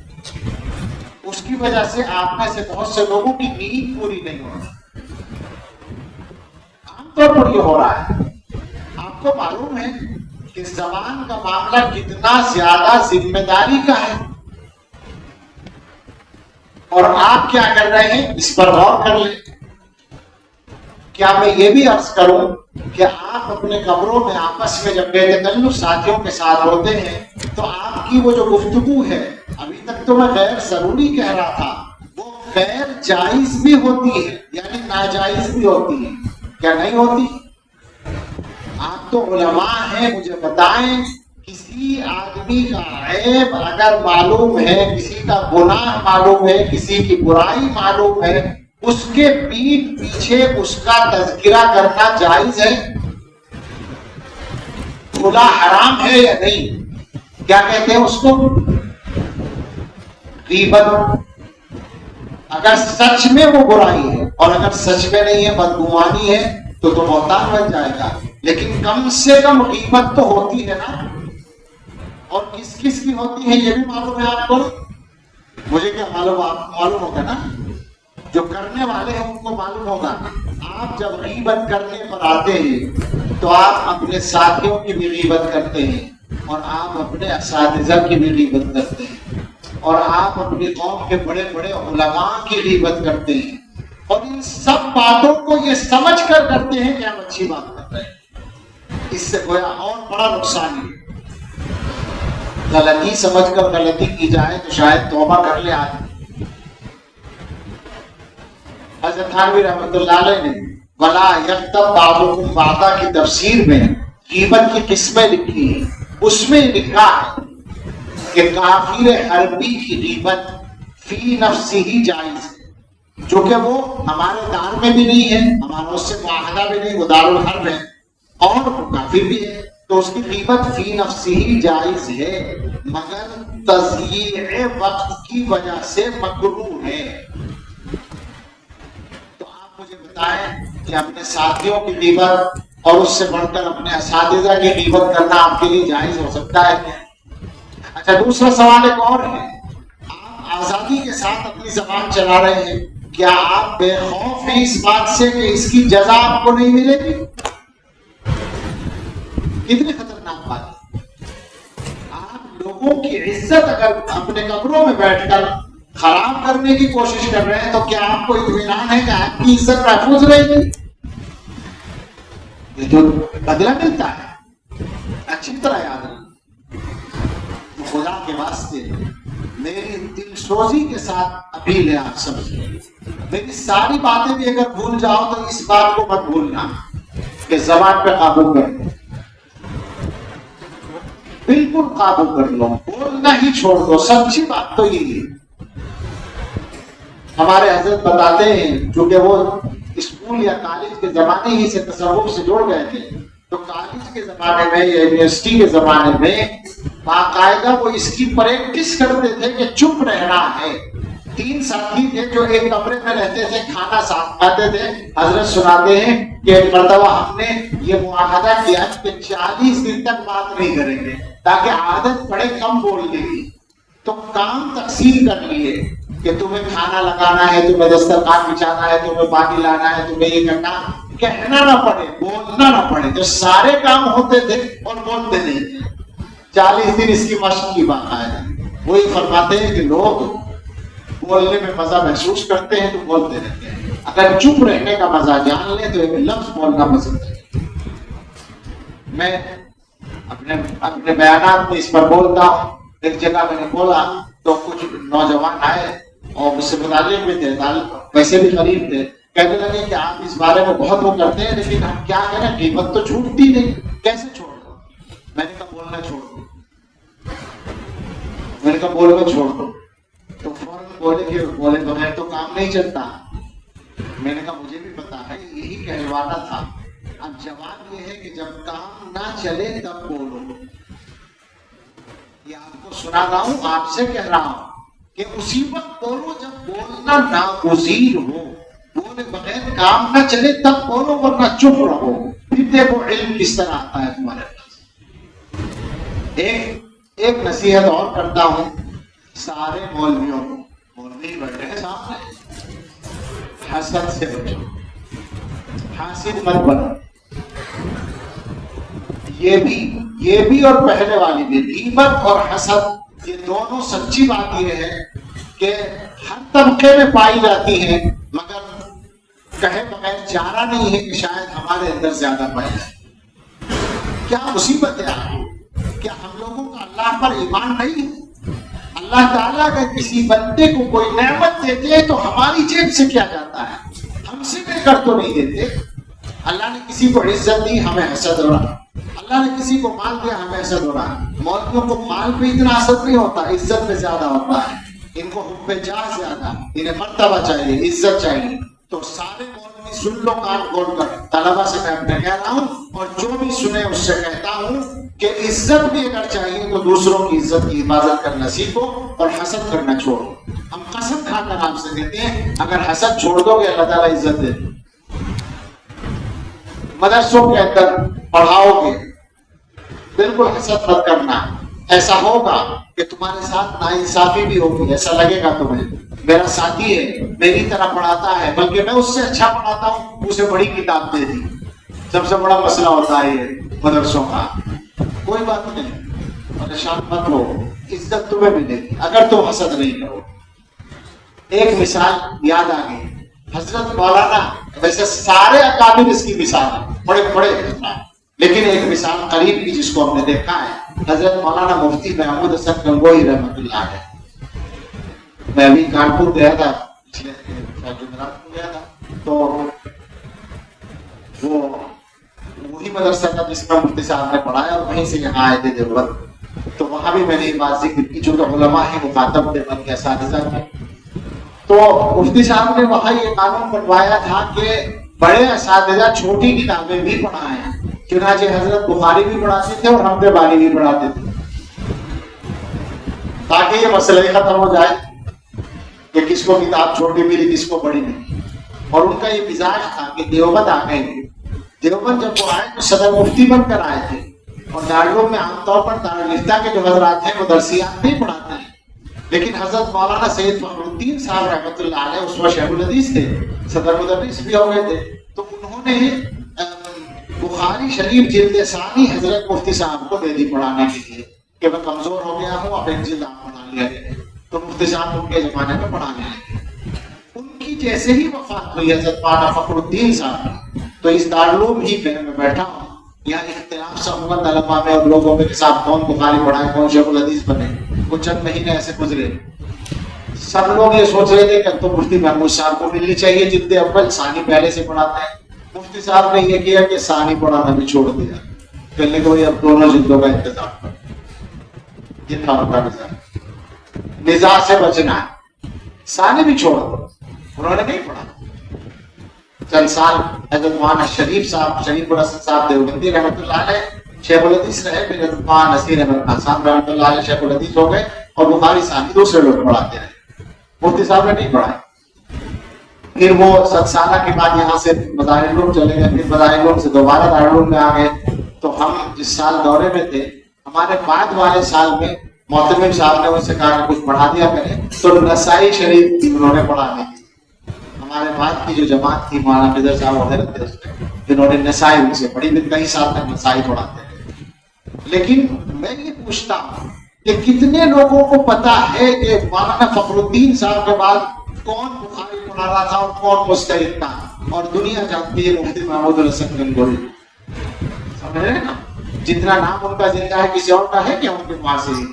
Speaker 1: اس کی وجہ سے آپ میں سے بہت سے لوگوں کی نیند پوری نہیں ہو رہی، عام طور پر یہ ہو رہا ہے۔ آپ کو معلوم ہے کہ زبان کا معاملہ کتنا زیادہ ذمہ داری کا ہے، اور آپ کیا کر رہے ہیں اس پر غور کر لیں۔ کیا میں یہ بھی عرض کروں کہ آپ اپنے کمروں میں آپس میں جب بے تکلف ساتھیوں کے ساتھ ہوتے ہیں تو آپ کی وہ جو گفتگو ہے، ابھی تک تو میں غیر ضروری کہہ رہا تھا، وہ غیر جائز بھی ہوتی ہے، یعنی ناجائز بھی ہوتی ہے، کیا نہیں ہوتی؟ آپ تو علماء ہیں، مجھے بتائیں، کسی آدمی کا عیب اگر معلوم ہے، کسی کا گناہ معلوم ہے، کسی کی برائی معلوم ہے، اس کے پیٹھ پیچھے اس کا تذکرہ کرنا جائز ہے؟ کھلا حرام ہے یا نہیں؟ کیا کہتے ہیں اس کو؟ غیبت۔ اگر سچ میں وہ برائی ہے اور اگر سچ میں نہیں ہے، بدگمانی ہے، تو بہتان بن جائے گا، لیکن کم سے کم غیبت تو ہوتی ہے نا۔ اور کس کس کی ہوتی ہے یہ بھی معلوم ہے آپ کو؟ مجھے کیا معلوم، آپ کو معلوم ہوگا نا، جو کرنے والے ہیں ان کو معلوم ہوگا۔ آپ جب غیبت کرنے پر آتے ہیں تو آپ اپنے ساتھیوں کی بھی غیبت کرتے ہیں، اور آپ اپنے اساتذہ کی بھی غیبت کرتے ہیں، اور آپ اپنی قوم کے بڑے بڑے علماء کی غیبت کرتے ہیں، اور ان سب باتوں کو یہ سمجھ کر کرتے ہیں کہ ہم اچھی بات کر رہے ہیں۔ اس سے گویا اور بڑا نقصان ہے۔ غلطی سمجھ کر غلطی کی جائے تو شاید توبہ کر لے آدمی۔ حضرت تھانوی رحمۃ اللہ علیہ نے وَلَا يَغْتَبْ بَعْضُكُمْ بَعْضًا کی تفسیر میں غیبت کی قسمیں لکھی ہیں، اس میں لکھا ہے کہ کافر حربی کی غیبت فی نفسی ہی جائز ہے، جو کہ وہ ہمارے دار میں بھی نہیں ہے، ہمارا اس سے معاہدہ بھی نہیں، وہ دار الحرب ہے اور وہ کافر بھی ہے، تو اس کی غیبت فی نفسی ہی جائز ہے، مگر تضییع وقت کی وجہ سے مکروہ ہے۔ مجھے بتائیں کہ اپنے ساتھیوں کی غیبت اور اس سے بڑھ کر اپنے اساتذہ کی غیبت کرنا آپ کے لیے جائز ہو سکتا ہے کیا؟ اچھا، دوسرا سوال ایک اور ہے، آپ آزادی کے ساتھ اپنی زبان چلا رہے ہیں، کیا آپ بے خوف ہیں اس بات سے کہ اس کی جزا آپ کو نہیں ملے گی؟ کتنی خطرناک بات ہے۔ آپ لوگوں کی عزت اگر اپنے کمروں میں بیٹھ کر خراب کرنے کی کوشش کر رہے ہیں تو کیا آپ کو اطمینان ہے کہ آپ کی عزت محفوظ رہے گی؟ یہ تو بدلہ ملتا ہے، اچھی طرح یاد رکھیں۔ اللہ کے واسطے میری دل سوزی کے ساتھ اپیل ہے آپ سب سے، میری ساری باتیں بھی اگر بھول جاؤ تو اس بات کو مت بھولنا کہ زبان پہ قابو کر لو، بالکل قابو کر لو، بولنا ہی چھوڑ دو۔ سچی بات تو یہی ہے۔ ہمارے حضرت بتاتے ہیں، چونکہ وہ اسکول یا کالج کے زمانے ہی سے تصوف سے جڑ گئے تھے، تو کالج کے زمانے میں یا یونیورسٹی کے زمانے میں باقاعدہ وہ اس کی پریکٹس کرتے تھے کہ چپ رہنا ہے۔ 3 ساتھی تھے جو ایک کمرے میں رہتے تھے، کھانا ساتھ کھاتے تھے۔ حضرت سناتے ہیں کہ ایک مرتبہ ہم نے یہ معاہدہ کیا کہ 40 دن تک بات نہیں کریں گے تاکہ عادت پڑے کم بولنے کی۔ تو کام تقسیم کر لیے کہ تمہیں کھانا لگانا ہے، تمہیں دسترخوان بچھانا ہے، تمہیں پانی لانا ہے، تمہیں یہ کرنا، کہنا نہ پڑے، بولنا نہ پڑے۔ تو سارے کام ہوتے تھے اور بولتے نہیں تھے۔ 40 دن اس کی مشق کی بات ہے۔ وہی فرماتے ہیں کہ لوگ بولنے میں مزہ محسوس کرتے ہیں تو بولتے رہتے ہیں، اگر چپ رہنے کا مزہ جان لیں تو ایک لفظ بولنا پسند ہے۔ میں اپنے بیانات میں اس پر بولتا ہوں۔ ایک جگہ میں نے بولا تو کچھ نوجوان آئے اور مجھ سے متعلق بھی تھے، ویسے بھی قریب تھے، کہنے لگے کہ آپ اس بارے میں بہت وہ کرتے ہیں لیکن ہم کیا کریں، قیمت تو چھوٹتی نہیں، کیسے چھوڑ دو؟ میں نے کہا بولنا چھوڑ دو، میں نے کہا بولنا چھوڑ دو۔ تو فوراً بولے بغیر تو کام نہیں چلتا۔ میں نے کہا مجھے بھی پتا ہے، یہی کہلوانا تھا۔ اب جواب یہ ہے کہ جب کام نہ چلے تب بولو۔ یہ آپ کو سنا رہا ہوں، آپ سے کہہ رہا ہوں کہ اسی وقت بولو جب بولنا ناگزیر ہو۔ بولے بغیر کام نہ چلے تب بولو، ورنہ چپ رہو۔ پھر دیکھو علم کس طرح آتا ہے تمہارے پاس۔ ایک نصیحت اور کرتا ہوں سارے مولویوں کو، مولوی بیٹھے ہیں سامنے، حسد سے بچو، حاسد مت بنو۔ یہ بھی اور پہلے والی بھی، غیبت اور حسد، یہ دونوں سچی بات یہ ہے کہ ہر طبقے میں پائی جاتی ہے، مگر کہے بغیر چارہ نہیں ہے کہ شاید ہمارے اندر زیادہ پائی جائے۔ کیا مصیبت ہے آپ؟ کیا ہم لوگوں کا اللہ پر ایمان نہیں ہے؟ اللہ تعالیٰ اگر کسی بندے کو کوئی نعمت دیتے ہیں تو ہماری جیب سے کیا جاتا ہے، ہم سے مل کر تو نہیں دیتے۔ اللہ نے کسی کو عزت دی، ہمیں حسد ہو رہا۔ اللہ نے کسی کو مال دیا، ہمیں حسد ہو رہا۔ مولویوں کو مال پہ اتنا حسد نہیں ہوتا، عزت پہ زیادہ ہوتا ہے۔ ان کو حب جاہ زیادہ، انہیں مرتبہ چاہیے، عزت چاہیے۔ تو سارے مولوی سن لو کان کھول کر، طلبا سے میں کہہ رہا ہوں اور جو بھی سنے اس سے کہتا ہوں کہ عزت بھی اگر چاہیے تو دوسروں کی عزت کی حفاظت کرنا سیکھو اور حسد کرنا چھوڑو۔ ہم قسم کھا کر آپ سے کہتے ہیں اگر حسد چھوڑ دو گے اللہ تعالیٰ عزت دے دے۔ مدرسوں کے اندر پڑھاؤ گے، بالکل حسد مت کرنا۔ ایسا ہوگا کہ تمہارے ساتھ ناانصافی بھی ہوگی، ایسا لگے گا تمہیں میرا ساتھی ہے، میری طرح پڑھاتا ہے، بلکہ میں اس سے اچھا پڑھاتا ہوں، اسے بڑی کتاب دے دی۔ سب سے بڑا مسئلہ ہوتا ہے یہ مدرسوں کا۔ کوئی بات نہیں، پریشان مت ہو، عزت تمہیں ملے گی اگر تم حسد نہیں کرو۔ ایک مثال یاد آ گئی، حضرت مولانا، ویسے سارے اکابر اس کی مثال ہے، بڑے بڑے، لیکن ایک مثال قریب کی جس کو ہم نے دیکھا ہے، حضرت مولانا مفتی محمود حسن گنگوہی رحمۃ اللہ علیہ۔ میں ابھی کانپور گیا تھا، جمعرات کو گیا تھا، تو وہی مدرسہ تھا جس میں مفتی صاحب نے پڑھایا اور وہیں سے یہاں آئے تھے دیوبند۔ تو وہاں بھی میں نے یہ بات ذکر کی، چونکہ علماء ہی مخاطب تھے بن کے اساتذہ تھے۔ تو مفتی صاحب نے وہاں یہ قانون بنوایا تھا کہ بڑے اساتذہ چھوٹی کتابیں بھی پڑھائیں۔ چنانچہ حضرت بخاری بھی پڑھاتے تھے اور حمد باری بھی پڑھاتے تھے، تاکہ یہ مسئلہ ختم ہو جائے کہ کس کو کتاب چھوٹی ملی کس کو بڑی ملی۔ اور ان کا یہ مزاج تھا کہ دیوبند آ گئے تھے، دیوبند جب وہ آئے تو صدر مفتی بن کر آئے تھے، اور دارالعلوم میں عام طور پر دارالفتہ کے جو حضرات ہیں وہ درسیات نہیں پڑھاتے ہیں، لیکن حضرت مولانا سید فخر الدین صاحب رحمۃ اللہ علیہ اس وقت شیخ الحدیث تھے، صدر مدرس بھی ہو گئے تھے، تو انہوں نے بخاری شریف جلد ثانی حضرت مفتی صاحب کو دے دی پڑھانے کے لیے کہ میں کمزور ہو گیا ہوں، اب ایک جلد آپ پڑھا لیا گیا۔ تو مفتی صاحب ان کے زمانے میں پڑھانے لگے۔ ان کی جیسے ہی وفات ہوئی حضرت مولانا فخر الدین صاحب، تو اس دارالعلوم ہی میں بیٹھا ہوں، یہاں اختلاف سا ہوا علماء میں اور لوگوں میں کہ صاحب کون بخاری پڑھائے، کون شیخ الحدیث بنے۔ وہ چند مہینے ایسے گزرے، سب لوگ یہ سوچ رہے تھے کہ تو مفتی محمود صاحب کو ملنی چاہیے جلد اول، ثانی پہلے سے پڑھاتے ہیں۔ مفتی صاحب نے یہ کیا کہ ثانی پڑھانا بھی چھوڑ دیا، کہنے کو اب دونوں جلدوں کا انتظام کرو، یہ تھا ان کا نزاع سے بچنا ہے، ثانی بھی چھوڑ دو، انہوں نے نہیں پڑھا۔ چند سال حضرت مولانا شریف صاحب، شریف الحسن صاحب دیوبندی رحمۃ اللہ علیہ شیخ الحدیث رہے، پھر حضرت مولانا نصیر احمد خان صاحب رحمۃ اللہ علیہ شیخ الحدیث ہو گئے، اور بخاری ثانی دوسرے لوگ پڑھاتے رہے، مفتی صاحب نے نہیں پڑھائے۔ پھر وہ 7 سالہ کے بعد یہاں سے مظاہر العلوم چلے گئے، پھر مظاہر العلوم سے دوبارہ دارالعلوم میں آ گئے۔ تو ہم جس سال دورے میں تھے، ہمارے بعد والے سال میں محتمم صاحب نے ان سے کہا کہ کچھ پڑھا دیا کریں، تو نسائی شریف انہوں نے پڑھانے کی۔ ہمارے بعد کی جو جماعت تھی، مولانا فضل صاحب وغیرہ تھے، جنہوں نے نسائی ان سے پڑھی، پھر کئی سال تک نسائی پڑھاتے رہے۔ لیکن میں یہ پوچھتا ہوں کہ کتنے لوگوں کو پتا ہے کہ مولانا فخر الدین صاحب کے بعد کون بخاری پڑھا رہا تھا اور کون مستعد تھا؟ اور دنیا جانتی ہے مفتی محمود الحسن گنگوہی، سمجھ رہے ہیں نا؟ جتنا نام ان کا زندہ ہے کسی اور کا ہے کیا ان کے معاصرین؟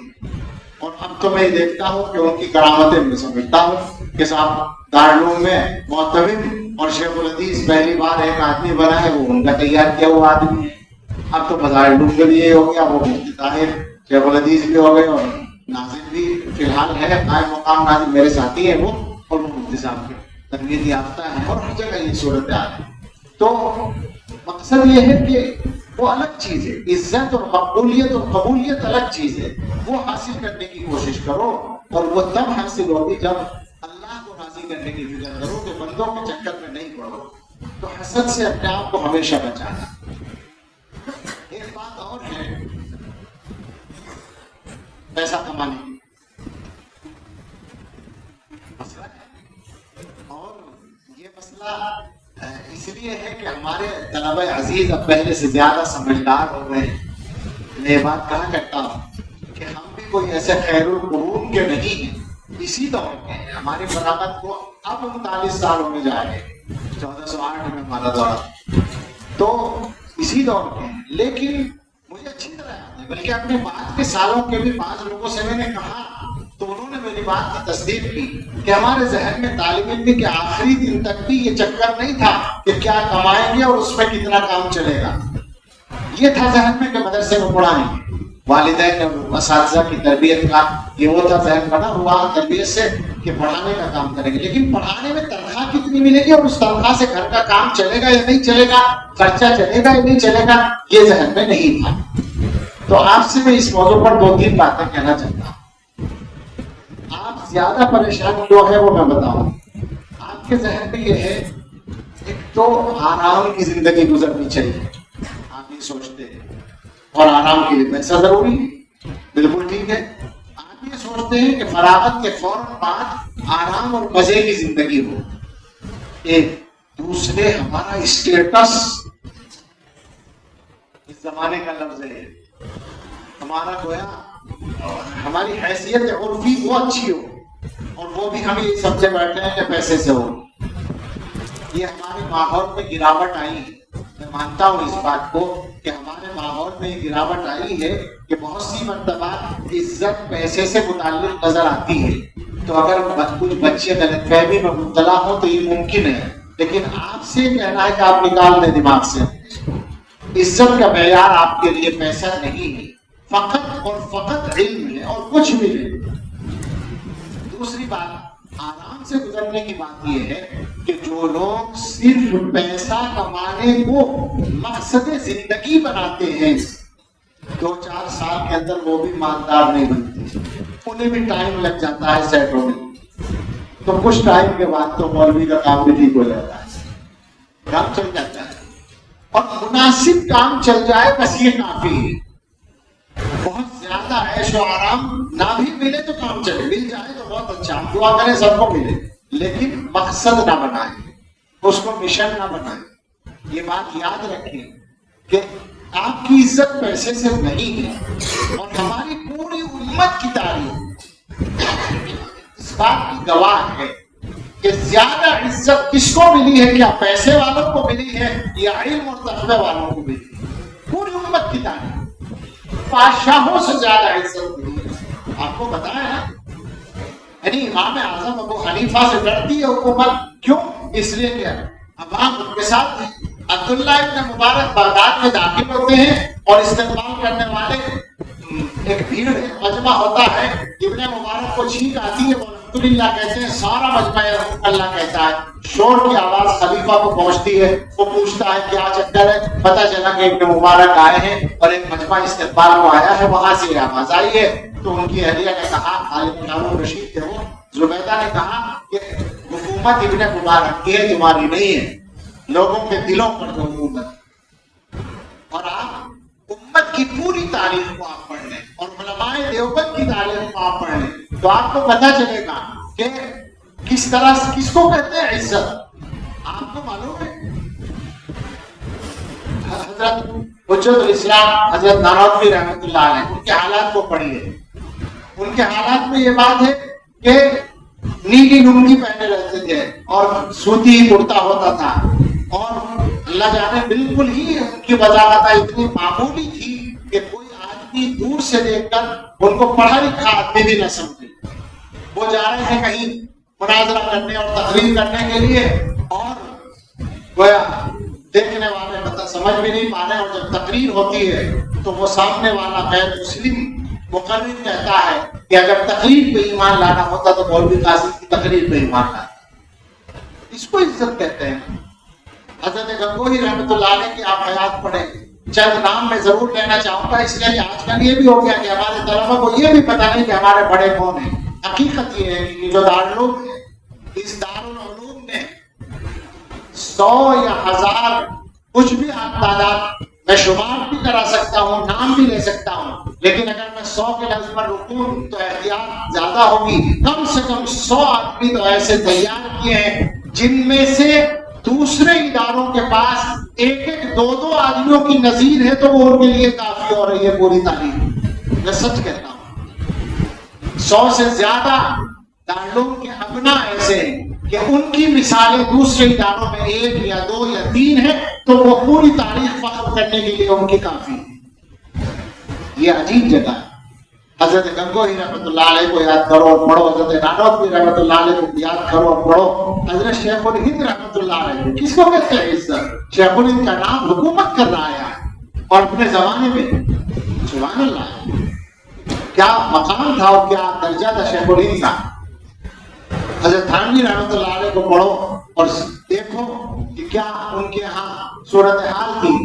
Speaker 1: اور اب تو میں دیکھتا ہوں کہ ان کی کرامتیں میں سمجھتا ہوں کہ صاحب دارالعلوم میں محتمم اور شیخ الحدیث پہلی بار ایک آدمی بنا ہے، وہ ان کا تیار کیا ہوا آدمی ہے۔ اب تو مظاہر العلوم کے لیے ہو گیا، وہ مفتی طاہر شیخ الحدیث بھی ہو گئے، اور ناظر بھی فی الحال ہے قائم مقام ناظر، میرے ساتھی ہیں وہ، اور وہ مفتی صاحب کے تربیت یافتہ ہیں، اور ہر جگہ یہ صورت ہے۔ تو مقصد یہ ہے کہ وہ الگ چیز ہے، عزت اور مقبولیت اور قبولیت الگ چیز ہے، وہ حاصل کرنے کی کوشش کرو، اور وہ تب حاصل ہوگی جب اللہ کو راضی کرنے کی فکر کرو، کہ بندوں کے چکر میں نہیں پڑو۔ تو حسد سے اپنے آپ کو ہمیشہ بچانا۔ ایک بات اور ہے پیسہ کمانے کی مسئلہ ہے، اور یہ مسئلہ اس لیے ہے کہ ہمارے طلبہ عزیز اب پہلے سے زیادہ سمجھدار ہو گئے۔ میں یہ بات کہا کرتا ہوں کہ ہم بھی کوئی ایسے خیر القرون کے نہیں ہیں، اسی دور کے ہیں۔ ہماری فراغت کو اب 39 سال ہونے جا رہے ہیں، 1408 میں ہمارا دورہ، تو اسی دور کے ہیں۔ لیکن مجھے اچھی طرح یاد ہے، بلکہ اپنے بعد کے سالوں کے بھی بعض لوگوں سے میں نے کہا تو انہوں نے میری بات کی تصدیق کی کہ ہمارے ذہن میں طالب علم کے آخری دن تک بھی یہ چکر نہیں تھا کہ کیا کمائیں گے اور اس میں کتنا کام چلے گا۔ یہ تھا ذہن میں کہ مدرسے میں پڑھائیں گے، والدین اور اساتذہ کی تربیت کا یہ وہ تھا ذہن بنا ہوا تربیت سے کہ پڑھانے کا کام کریں گے، لیکن پڑھانے میں تنخواہ کتنی ملے گی اور اس تنخواہ سے گھر کا کام چلے گا یا نہیں چلے گا، خرچہ چلے گا یا نہیں چلے گا، یہ ذہن میں نہیں تھا۔ تو آپ سے میں اس موضوع پر 2-3 باتیں کہنا چاہتا ہوں۔ آپ زیادہ پریشان جو ہے وہ میں بتاؤں، آپ کے ذہن میں یہ ہے ایک تو آرام کی زندگی گزرنی چاہیے، آپ یہ سوچتے ہیں، اور آرام کے لیے پیسہ ضروری ہے، بالکل ٹھیک ہے۔ آپ یہ سوچتے ہیں کہ فراغت کے فوراً بعد آرام اور مزے کی زندگی ہو۔ ایک دوسرے ہمارا اسٹیٹس، اس زمانے کا لفظ ہے، ہمارا گویا ہماری حیثیت عرفی وہ اچھی ہو، اور وہ بھی ہم یہ سمجھے بیٹھے ہیں کہ پیسے سے ہو۔ یہ ہمارے ماحول میں گراوٹ آئی ہے، میں مانتا ہوں اس بات کو کہ ہمارے ماحول میں یہ گراوٹ آئی ہے کہ بہت سی مرتبہ عزت پیسے سے متعلق نظر آتی ہے۔ تو اگر کچھ بچے غلط فہمی میں مبتلا ہوں تو یہ ممکن ہے، لیکن آپ سے کہنا ہے کہ آپ نکال دیں دماغ سے، عزت کا معیار آپ کے لیے پیسہ نہیں ہے، فقط اور فقط علم ہے، اور کچھ بھی نہیں۔ دوسری بات آرام سے گزرنے کی بات یہ ہے کہ جو لوگ صرف پیسہ کمانے کو مقصد زندگی بناتے ہیں، 2-4 سال کے اندر وہ بھی مالدار نہیں بنتے، انہیں بھی ٹائم لگ جاتا ہے سیٹ ہونے، تو کچھ ٹائم کے بعد تو مولوی کا کام بھی ٹھیک ہو جاتا ہے، کام چل جاتا ہے، اور مناسب کام چل جائے بس یہ کافی ہے۔ بہت زیادہ عیش و آرام نہ بھی ملے تو کام چلے، مل جائے تو بہت اچھا، ہم دعا کریں سب کو ملے، لیکن مقصد نہ بنائیں، اس کو مشن نہ بنائیں۔ یہ بات یاد رکھیں کہ آپ کی عزت پیسے سے نہیں ہے، اور ہماری پوری امت کی تاریخ اس بات کی گواہ ہے کہ زیادہ عزت کس کو ملی ہے، کیا پیسے والوں کو ملی ہے یا علم اور تقوی والوں کو ملی ہے؟ پوری امت کی تاریخ بادشاہوں سے زیادہ عزت ملی ہے، آپ کو بتایا نا، یعنی امام اعظم ابو حنیفہ سے ڈرتی ہے حکومت، کیوں؟ اس لیے کہ عوام ان کے ساتھ تھی۔ عبداللہ ابن مبارک بغداد میں داخل ہوتے ہیں اور استقبال کرنے والے ایک بھیڑ مجمع ہوتا ہے، ابن مبارک کو چھینک آتی ہے، وہ الحمدللہ کہتے ہیں، سارا مجمع اللہ کہتا ہے، شور کی آواز خلیفہ کو پہنچتی ہے، وہ پوچھتا ہے کیا چکر ہے، پتہ چلا کہ ابن مبارک آئے ہیں اور ایک مجمع استقبال کو آیا ہے، وہاں سے آواز آئی ہے۔ تو ان کی اہلیہ نے کہا، خالد ہارون رشید تھے وہ، زبیدہ نے کہا کہ حکومت ابن مبارک کی ہے، تمہاری نہیں ہے، لوگوں کے دلوں پر جو حکومت، اور آپ امت کی پوری تاریخ کو آپ پڑھ لیں اور علماء دیوبند کی تاریخ کو آپ پڑھ لیں تو آپ کو پتہ چلے گا کہ کس طرح، کس کو کہتے ہیں عزت، آپ کو معلوم ہے؟ حضرت حجت الاسلام حضرت نانوتوی رحمۃ اللہ علیہ، ان کے حالات کو پڑھیے، ان کے حالات میں یہ بات ہے کہ نیلی لنگی پہنے رہتے تھے اور سوتی کرتا ہوتا تھا، اور اللہ جانے بالکل ہی ان کی وضاحت اتنی معمولی تھی کہ کوئی آدمی دور سے دیکھ کر ان کو پڑھا لکھا آدمی بھی نہ سمجھے۔ وہ جا رہے ہیں کہیں مناظرہ کرنے اور تقریر کرنے کے لیے، اور گویا دیکھنے والے مطلب سمجھ بھی نہیں پا رہے، اور جب تقریر ہوتی ہے تو وہ سامنے والا غیر مسلم مقرر کہتا ہے کہ اگر تقریر پہ ایمان لانا ہوتا تو مولوی قاسم کی تقریر پہ ایمان لانا۔ اس کو عزت کہتے ہیں۔ حضرت گنگوہی رحمۃ اللہ علیہ کی آپ حیات پڑھیں، چند نام میں ضرور لینا چاہوں گا، اس لیے کہ آج کل یہ بھی ہو گیا کہ ہمارے طلبہ کو یہ بھی پتہ نہیں کہ ہمارے بڑے کون ہیں۔ حقیقت یہ ہے کہ جو دارالعلوم ہے، اس دارالعلوم میں 100 یا 1000 کچھ بھی آپ تعداد میں شمار بھی کرا سکتا ہوں، نام بھی لے سکتا ہوں، لیکن اگر میں 100 کے لفظ پر رکوں تو احتیاط زیادہ ہوگی۔ کم سے کم 100 آدمی تو ایسے تیار کیے ہیں جن میں سے دوسرے اداروں کے پاس ایک ایک دو دو آدمیوں کی نظیر ہے تو وہ ان کے لیے کافی ہو رہی ہے پوری تاریخ۔ میں سچ کہتا ہوں 100 سے زیادہ دارالعلوم کے ابنا ایسے ہیں کہ ان کی مثالیں دوسرے اداروں میں 1 یا 2 یا 3 ہیں تو وہ پوری تاریخ فخر کرنے کے لیے ان کی کافی ہے۔ یہ عجیب جگہ ہے۔ حضرت گنگوہی رحمۃ اللہ علیہ کو یاد کرو اور پڑھو، حضرت نانوتوی رحمۃ اللہ علیہ کو یاد کرو اور پڑھو، حضرت شیخ الہند رحمۃ اللہ علیہ، کس کو کہتے ہیں عزت؟ شیخ الہند کا نام حکومت کر رہا ہے اور اپنے زمانے میں، سبحان اللہ، کیا مقام تھا اور کیا درجہ تھا شیخ الہند کا۔ حضرت تھانوی رحمۃ اللہ علیہ کو پڑھو اور دیکھو کہ کیا ان کے ہاں صورتحال تھی،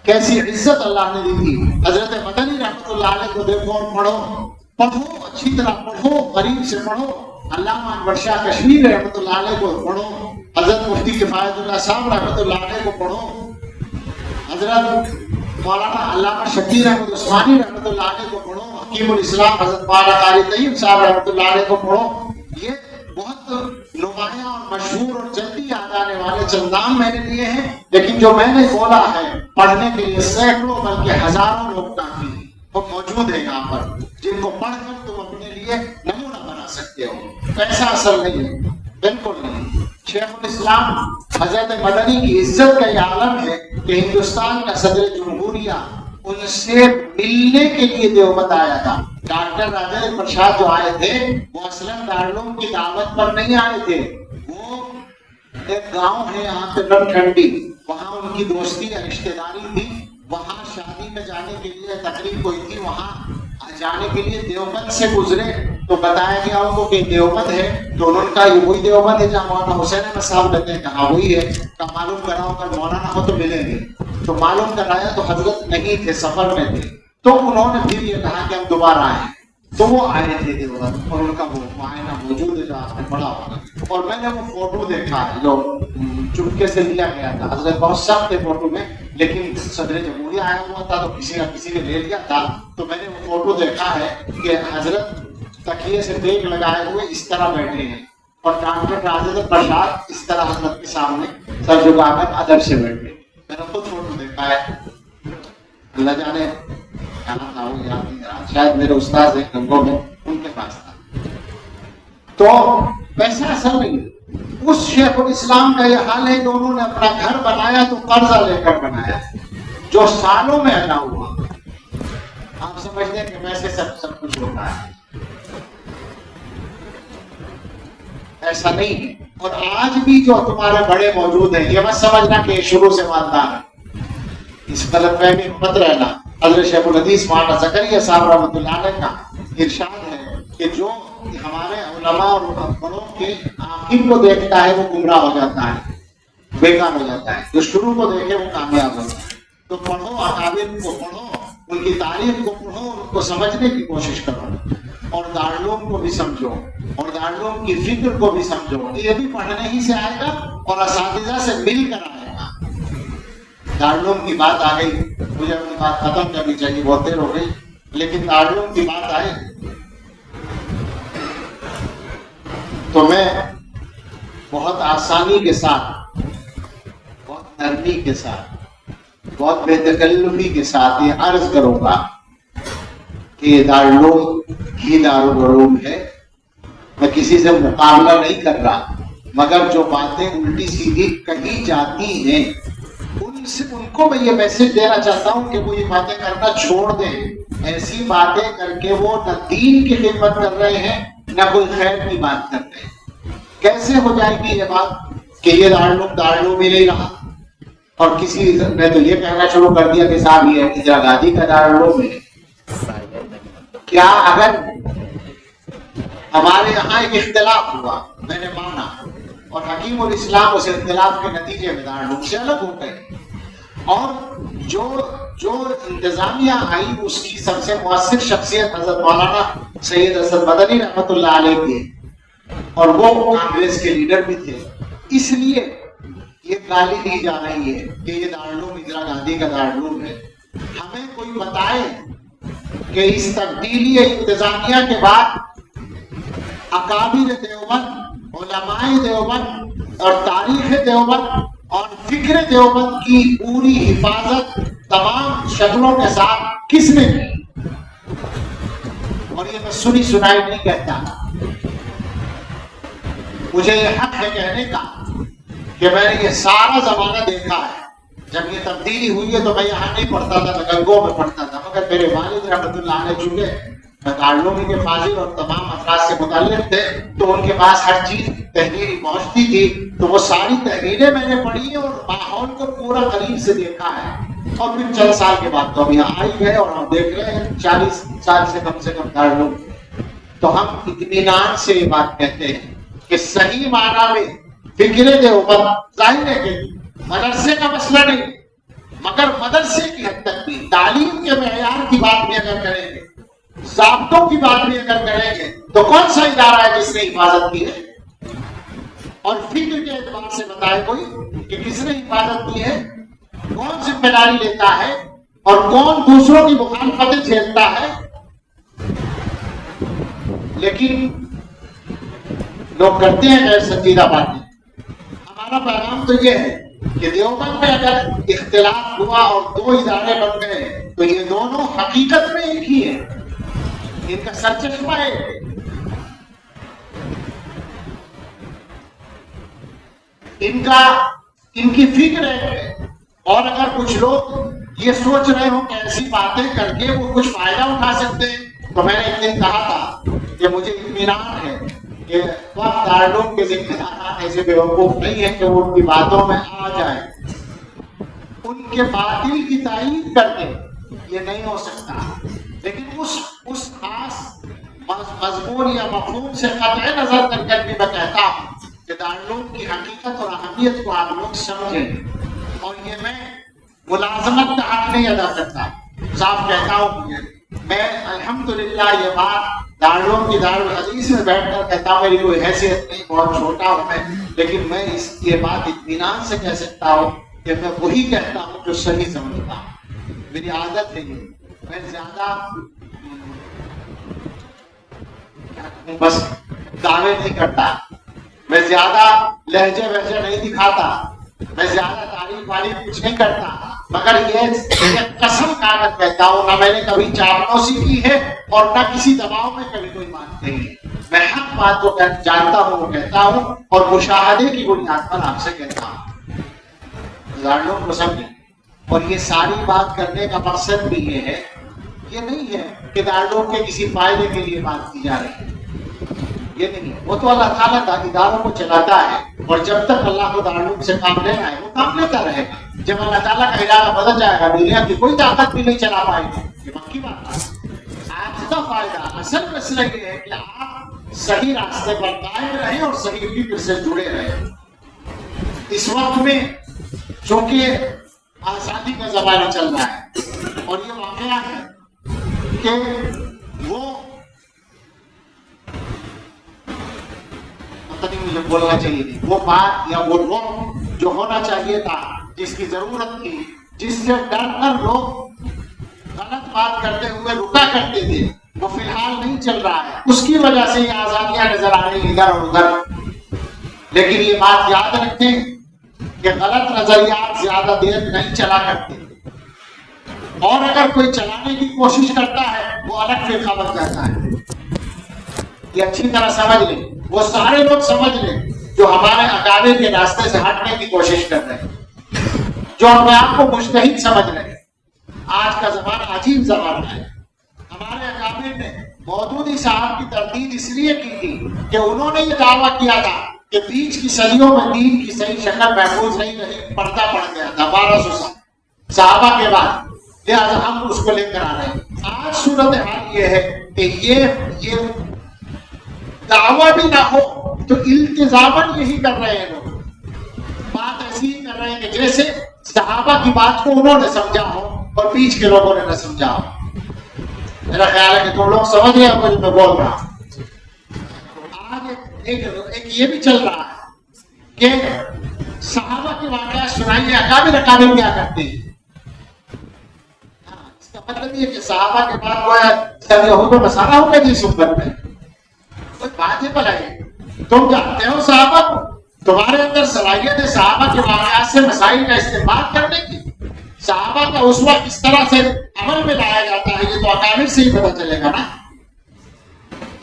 Speaker 1: کیسی عزت اللہ نے دی تھی۔ حضرت مدنی رحمۃ اللہ علیہ کو دیکھو اور پڑھو اچھی طرح پڑھو، قریب سے پڑھو۔ علامہ انور شاہ کشمیری رحمۃ اللہ علیہ کو پڑھو، حضرت مفتی کفایت اللہ صاحب رحمۃ اللہ علیہ کو پڑھو، حضرت مولانا علامہ شکیل احمد عثمانی رحمۃ اللہ علیہ کو پڑھو، حکیم الاسلام حضرت مولانا قاری طیب صاحب رحمۃ اللہ علیہ کو پڑھو۔ یہ بہت نمایاں اور مشہور اور جلدی یاد آنے والے چند نام میں نے لیے ہیں، لیکن جو میں نے بولا ہے پڑھنے کے لیے سینکڑوں بلکہ ہزاروں لوگ کافی ہیں، وہ موجود ہیں یہاں پر، جن کو پڑھ کر تم اپنے لیے نمونہ بنا سکتے ہو۔ پیسہ اصل نہیں ہے، بالکل نہیں۔ شیخ الاسلام حضرت مدنی کی عزت کا یہ عالم ہے کہ ہندوستان کا صدر جمہوریہ ان سے ملنے کے لیے دیوبند آیا تھا۔ ڈاکٹر راجندر پرساد جو آئے تھے وہ اصلاً دارالعلوم کی دعوت پر نہیں آئے تھے، وہ ایک گاؤں ہے یہاں پہ ٹھنڈی، وہاں ان کی دوستی یا رشتہ داری تھی، وہاں شادی میں جانے کے لیے تقریب ہوئی تھی، وہاں جانے کے لیے دیوبند سے گزرے تو بتایا گیا ان کو کہ دیوبند ہے، تو انہوں نے کہا یہ وہی دیوبند ہے جہاں مولانا حسین احمد صاحب رہتے ہیں، کہا وہی ہے، کا معلوم کراؤ اگر مولانا ہو تو ملیں گے۔ تو معلوم کرایا تو حضرت نہیں تھے، سفر میں تھے، تو انہوں نے پھر یہ کہا کہ ہم دوبارہ آئیں، تو وہ آئے تھے دیوبند اور ان کا وہ معائنہ موجود ہے جو آپ نے پڑھا ہوگا، اور میں نے وہ فوٹو دیکھا ہے جو چپکے سے لیا گیا تھا، حضرت بہت سخت تھے فوٹو میں، لیکن صدر جمہوریہ آیا ہوا تھا تو کسی نہ کسی نے لے لیا تھا، تو میں نے وہ فوٹو دیکھا ہے کہ حضرت تکیے سے دیگ لگائے ہوئے اس طرح بیٹھے ہیں اور ڈاکٹر راجندر پرساد اس طرح حضرت کے سامنے سر جھکا کر ادب سے بیٹھے۔ میں نے خود فوٹو دیکھا ہے، اللہ جانے کیا تھا وہ یاد نہیں رہا، شاید میرے استاد ہیں گنگو میں، ان کے پاس تھا۔ تو پیسہ اصل نہیں ہے۔ اس شیخ الاسلام کا یہ حال ہے کہ انہوں نے اپنا گھر بنایا تو قرضہ لے کر بنایا، جو سالوں میں ادا ہوا۔ آپ سمجھتے ہیں کہ ویسے سب کچھ ہوتا ہے، ایسا نہیں ہے۔ اور آج بھی جو تمہارے بڑے موجود ہیں، یہ مت سمجھنا کہ شروع سے مالدار ہے، اس غلط فہمی میں مت رہنا۔ حضرت شیخ الحدیث مولانا زکریا صاحب رحمۃ اللہ علیہ کا ارشاد ہے کہ جو ہمارے علماء اور بڑوں کے آخر کو دیکھتا ہے وہ گمراہ ہو جاتا ہے، بیکار ہو جاتا ہے، جو شروع کو دیکھے وہ کامیاب ہوتا ہے۔ تو پڑھو، اکابر کو پڑھو، ان کی تاریخ کو پڑھو، ان کو سمجھنے کی کوشش کرو، اور دارالعلوم کو بھی سمجھو، اور دارالعلوم کی فکر کو بھی سمجھو۔ یہ بھی پڑھنے ہی سے آئے گا اور اساتذہ سے مل کر آئے گا۔ دارالعلوم کی بات آ گئی، مجھے اپنی بات ختم کرنی چاہیے، بہت دیر ہو گئی، لیکن دارالعلوم کی بات آئے تو میں بہت آسانی کے ساتھ، بہت نرمی کے ساتھ، بہت بے تکلفی کے ساتھ یہ عرض کروں گا کہ یہ دارالعلوم ہی دارالعلوم ہے۔ میں کسی سے مقابلہ نہیں کر رہا، مگر جو باتیں الٹی سیدھی کہی جاتی ہیں ان کو میں یہ میسج دینا چاہتا ہوں کہ وہ یہ باتیں کرنا چھوڑ دیں۔ ایسی باتیں کر کے وہ نہ دین کی خدمت کر رہے ہیں نہ کوئی خیر کی بات کر رہے ہیں۔ کیسے ہو جائے گی یہ بات کہ یہ دارالعلوم ہی نہیں رہا، اور کسی نے تو یہ کہنا شروع کر دیا کہ صاحب یہ اندرا گاندھی کا دارالعلوم ہے۔ کیا اگر ہمارے یہاں ایک اختلاف ہوا، میں نے مانا، اور حکیم الاسلام اس اختلاف کے نتیجے میں دارالعلوم سے الگ ہو گئے، اور جو انتظامیہ آئی اس کی سب سے مؤثر شخصیت حضرت مولانا سید اسد مدنی رحمۃ اللہ علیہ تھے، اور وہ کانگریس کے لیڈر بھی تھے۔ اس لیے یہ گالی دی جا رہی ہے کہ یہ دارالعلوم اندرا گاندھی کا دارالعلوم ہے۔ ہمیں کوئی بتائے کہ اس تبدیلی انتظامیہ کے بعد اکابر دیوبند، علماء دیوبند اور تاریخ دیوبند اور فکر دیوبند کی پوری حفاظت تمام شکلوں کے ساتھ کس نے کی؟ اور یہ میں سنی سنائی نہیں کہتا، مجھے یہ حق ہے کہنے کا کہ میں نے یہ سارا زمانہ دیکھا ہے۔ جب یہ تبدیلی ہوئی ہے تو میں یہاں نہیں پڑھتا تھا، میں گنگوں میں پڑھتا تھا، مگر میرے والد رحمۃ اللہ علیہ چونکہ دارالعلوم کے فاضل اور تمام افراد سے متعلق تھے تو ان کے پاس ہر چیز تحریری پہنچتی تھی، تو وہ ساری تحریریں میں نے پڑھی ہیں اور ماحول کو پورا قریب سے دیکھا ہے۔ اور پھر چند سال کے بعد تو ہم یہاں آئی گئے اور ہم دیکھ رہے ہیں 40 سال سے کم دارالعلوم، تو ہم اطمینان سے یہ بات کہتے ہیں کہ صحیح معنی میں فکر دیوبند، ظاہر ہے کہ مدرسے کا مسئلہ نہیں، مگر مدرسے کی حد تک بھی تعلیم کے معیار کی بات بھی اگر کریں گے، ضابطوں کی بات بھی اگر کریں گے، تو کون سا ادارہ ہے جس نے حفاظت کی ہے؟ اور فکر کے اعتبار سے بتائے کوئی کہ کس نے حفاظت کی ہے، کون ذمہ داری لیتا ہے، اور کون دوسروں کی مخالفتیں جھیلتا ہے؟ لیکن لوگ کرتے ہیں غیر سنجیدہ باتیں۔ ہمارا پیغام تو یہ ہے کہ دیوبند میں اگر اختلاف ہوا اور دو ادارے بن گئے تو یہ دونوں حقیقت میں ایک ہی ہے، ان کا سرچشمہ ہے۔ ان کی فکر ہے، اور اگر کچھ لوگ یہ سوچ رہے ہوں کہ ایسی باتیں کر کے وہ کچھ فائدہ اٹھا سکتے ہیں، تو میں نے ایک دن کہا تھا کہ مجھے اطمینان ہے کہ وقت دارالعلوم کے ذمہ داران ایسے بیوقوف نہیں ہے کہ وہ ان کی باتوں میں آ جائیں، ان کے باطل کی تائید کر کے یہ نہیں ہو سکتا، لیکن اس خاص مضمون یا مفہوم سے قطع نظر کر کے بھی میں کہتا ہوں کہ دارالعلوم کی حقیقت اور اہمیت کو آپ لوگ سمجھیں۔ اور یہ میں ملازمت کا حق نہیں ادا کرتا، صاف کہتا ہوں، میں الحمدللہ یہ بات دارالعلوم کی دارالحدیث میں بیٹھ کر کہتا ہوں، میری کوئی حیثیت نہیں، بہت چھوٹا ہوں میں، لیکن میں یہ بات اطمینان سے کہہ سکتا ہوں کہ میں وہی کہتا ہوں جو صحیح سمجھتا ہوں۔ میری عادت ہے یہ، میں زیادہ بس دعوے نہیں کرتا، میں زیادہ لہجے وہجے نہیں دکھاتا، میں زیادہ تعریف واریف کچھ نہیں کرتا، مگر یہ قسم کھا کر کہتا ہوں، نہ میں نے کبھی چاپلوسی کی ہے اور نہ کسی دباؤ میں کبھی کوئی بات نہیں ہے۔ میں حق بات کو جانتا ہوں وہ کہتا ہوں، اور مشاہدے کی بنیاد پر آپ سے کہتا ہوں، دارالعلوم کو سمجھیں۔ اور یہ ساری بات کرنے کا مقصد بھی یہ ہے یہ نہیں ہے کہ دارالعلوم کے کسی فائدے کے لیے بات کی جا رہی ہے، یہ نہیں ہے. وہ تو اللہ تعالیٰ اداروں کو چلاتا ہے، اور جب تک اللہ کو دارالعلوم سے کام لینا ہے وہ کام لیتا رہے گا. جب اللہ تعالیٰ کا ارادہ بدل جائے گا دنیا کی کوئی طاقت بھی نہیں چلا پائے گی. یہ پکی بات ہے. آج کا فائدہ اصل مسئلہ یہ ہے کہ آپ صحیح راستے پر قائم رہیں اور صحیح فکر سے جڑے رہیں. اس وقت میں چونکہ آزادی کا زمانہ چل رہا ہے، اور یہ واقعہ ہے کہ وہ پتہ نہیں مجھے بولنا چاہیے تھی، وہ بات یا وہ روک جو ہونا چاہیے تھا، جس کی ضرورت تھی، جس سے ڈر کر لوگ غلط بات کرتے ہوئے رکا کرتے تھے، وہ فی الحال نہیں چل رہا ہے. اس کی وجہ سے یہ آزادیاں نظر آ رہی ادھر اور ادھر. لیکن یہ بات یاد رکھیں کہ غلط نظریات زیادہ دیر نہیں چلا کرتے، اور اگر کوئی چلانے کی کوشش کرتا ہے وہ الگ فرقہ بن جاتا ہے. یہ اچھی طرح سمجھ لیں، وہ سارے لوگ سمجھ لیں جو ہمارے اکابر کے راستے سے ہٹنے کی کوشش کر رہے ہیں، جو اپنے آپ کو مجتہد سمجھ رہے ہیں. آج کا زمانہ عجیب زمانہ ہے. ہمارے اکابر نے مودودی صاحب کی تردید اس لیے کی تھی کہ انہوں نے یہ دعویٰ کیا تھا کہ بیچ کی صدیوں میں دین کی صحیح شکل محفوظ نہیں رہی، پردہ پڑ گیا تھا 1200 سال صحابہ کے بعد، لہٰذا ہم اس کو لے کر آ رہے ہیں. آج صورتحال یہ ہے کہ یہ دعویٰ بھی نہ ہو تو التزاماً یہی کر رہے ہیں لوگ. بات ایسی ہی کر رہے ہیں کہ جیسے صحابہ کی بات کو انہوں نے سمجھا ہو اور بیچ کے لوگوں نے نہ سمجھا ہو. میرا خیال ہے کہ تم لوگ سمجھ رہے ہو میں بول رہا ہوں. آج ایک یہ بھی چل رہا ہے کہ صحابہ کے واقعات سنائیے، اکابر کیا کرتے ہیں. اس کا مطلب یہ کہ صحابہ کے بعد وہ ہے یہود و نصارہ ہو گئے جس امت میں. کوئی بات ہے بھلائی، تم جانتے ہو صحابہ کو، تمہارے اندر صلاحیت ہے صحابہ کے واقعات سے مسائل کا استعمال کرنے کی. صحابہ کا اس وقت کس طرح سے عمل میں لایا جاتا ہے یہ تو اکابر سے ہی پتہ چلے گا نا.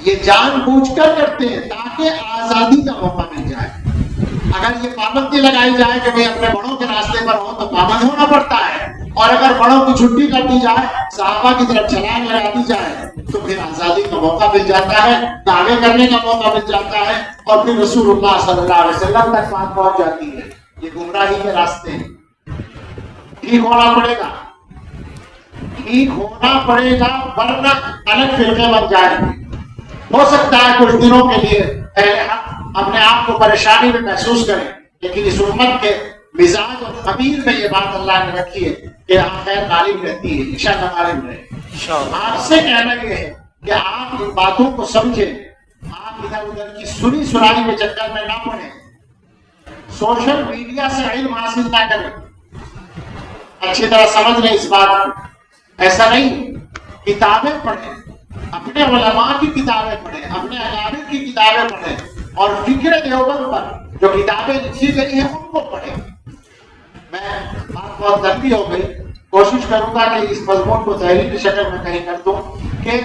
Speaker 1: یہ جان بوجھ کر کرتے ہیں تاکہ آزادی کا موقع مل جائے. اگر یہ پابندی لگائی جائے کہ بھئی اپنے بڑوں کے راستے پر ہو تو پابند ہونا پڑتا ہے، اور اگر بڑوں کی چھٹی کر دی جائے، صحابہ کی طرف چھلانگ لگا دی جائے تو پھر آزادی کا موقع مل جاتا ہے، دعوے کرنے کا موقع مل جاتا ہے، اور پھر رسول اللہ صلی اللہ علیہ وسلم تک بات پہنچ جاتی ہے. یہ گمراہی کے راستے ہیں. ٹھیک ہونا پڑے گا، ٹھیک ہونا پڑے گا، ورنہ الگ فرقے بن جائیں گے. ہو سکتا ہے کچھ دنوں کے لیے اپنے آپ کو پریشانی میں محسوس کریں، لیکن اس امت کے مزاج اور خمیر میں یہ بات اللہ نے رکھی ہے کہ خیر غالب رہتی ہے، انشاءاللہ غالب رہے. آپ سے کہنا یہ ہے کہ آپ ان باتوں کو سمجھیں، آپ ادھر ادھر کی سنی سنائی میں چکر میں نہ پڑیں، سوشل میڈیا سے علم حاصل نہ کریں. اچھی طرح سمجھ لیں اس بات کو. ایسا نہیں، کتابیں پڑھیں، اپنے علماء کی کتابیں پڑھیں، اپنے اکابر کی کتابیں پڑھیں، اور فکر دیوبند پر جو کتابیں لکھی گئی ہیں ان کو پڑھیں. میں بات بہت لمبی ہو گئی، کوشش کروں گا کہ اس مضمون کو تحریری شکل میں کہیں کر دوں کہ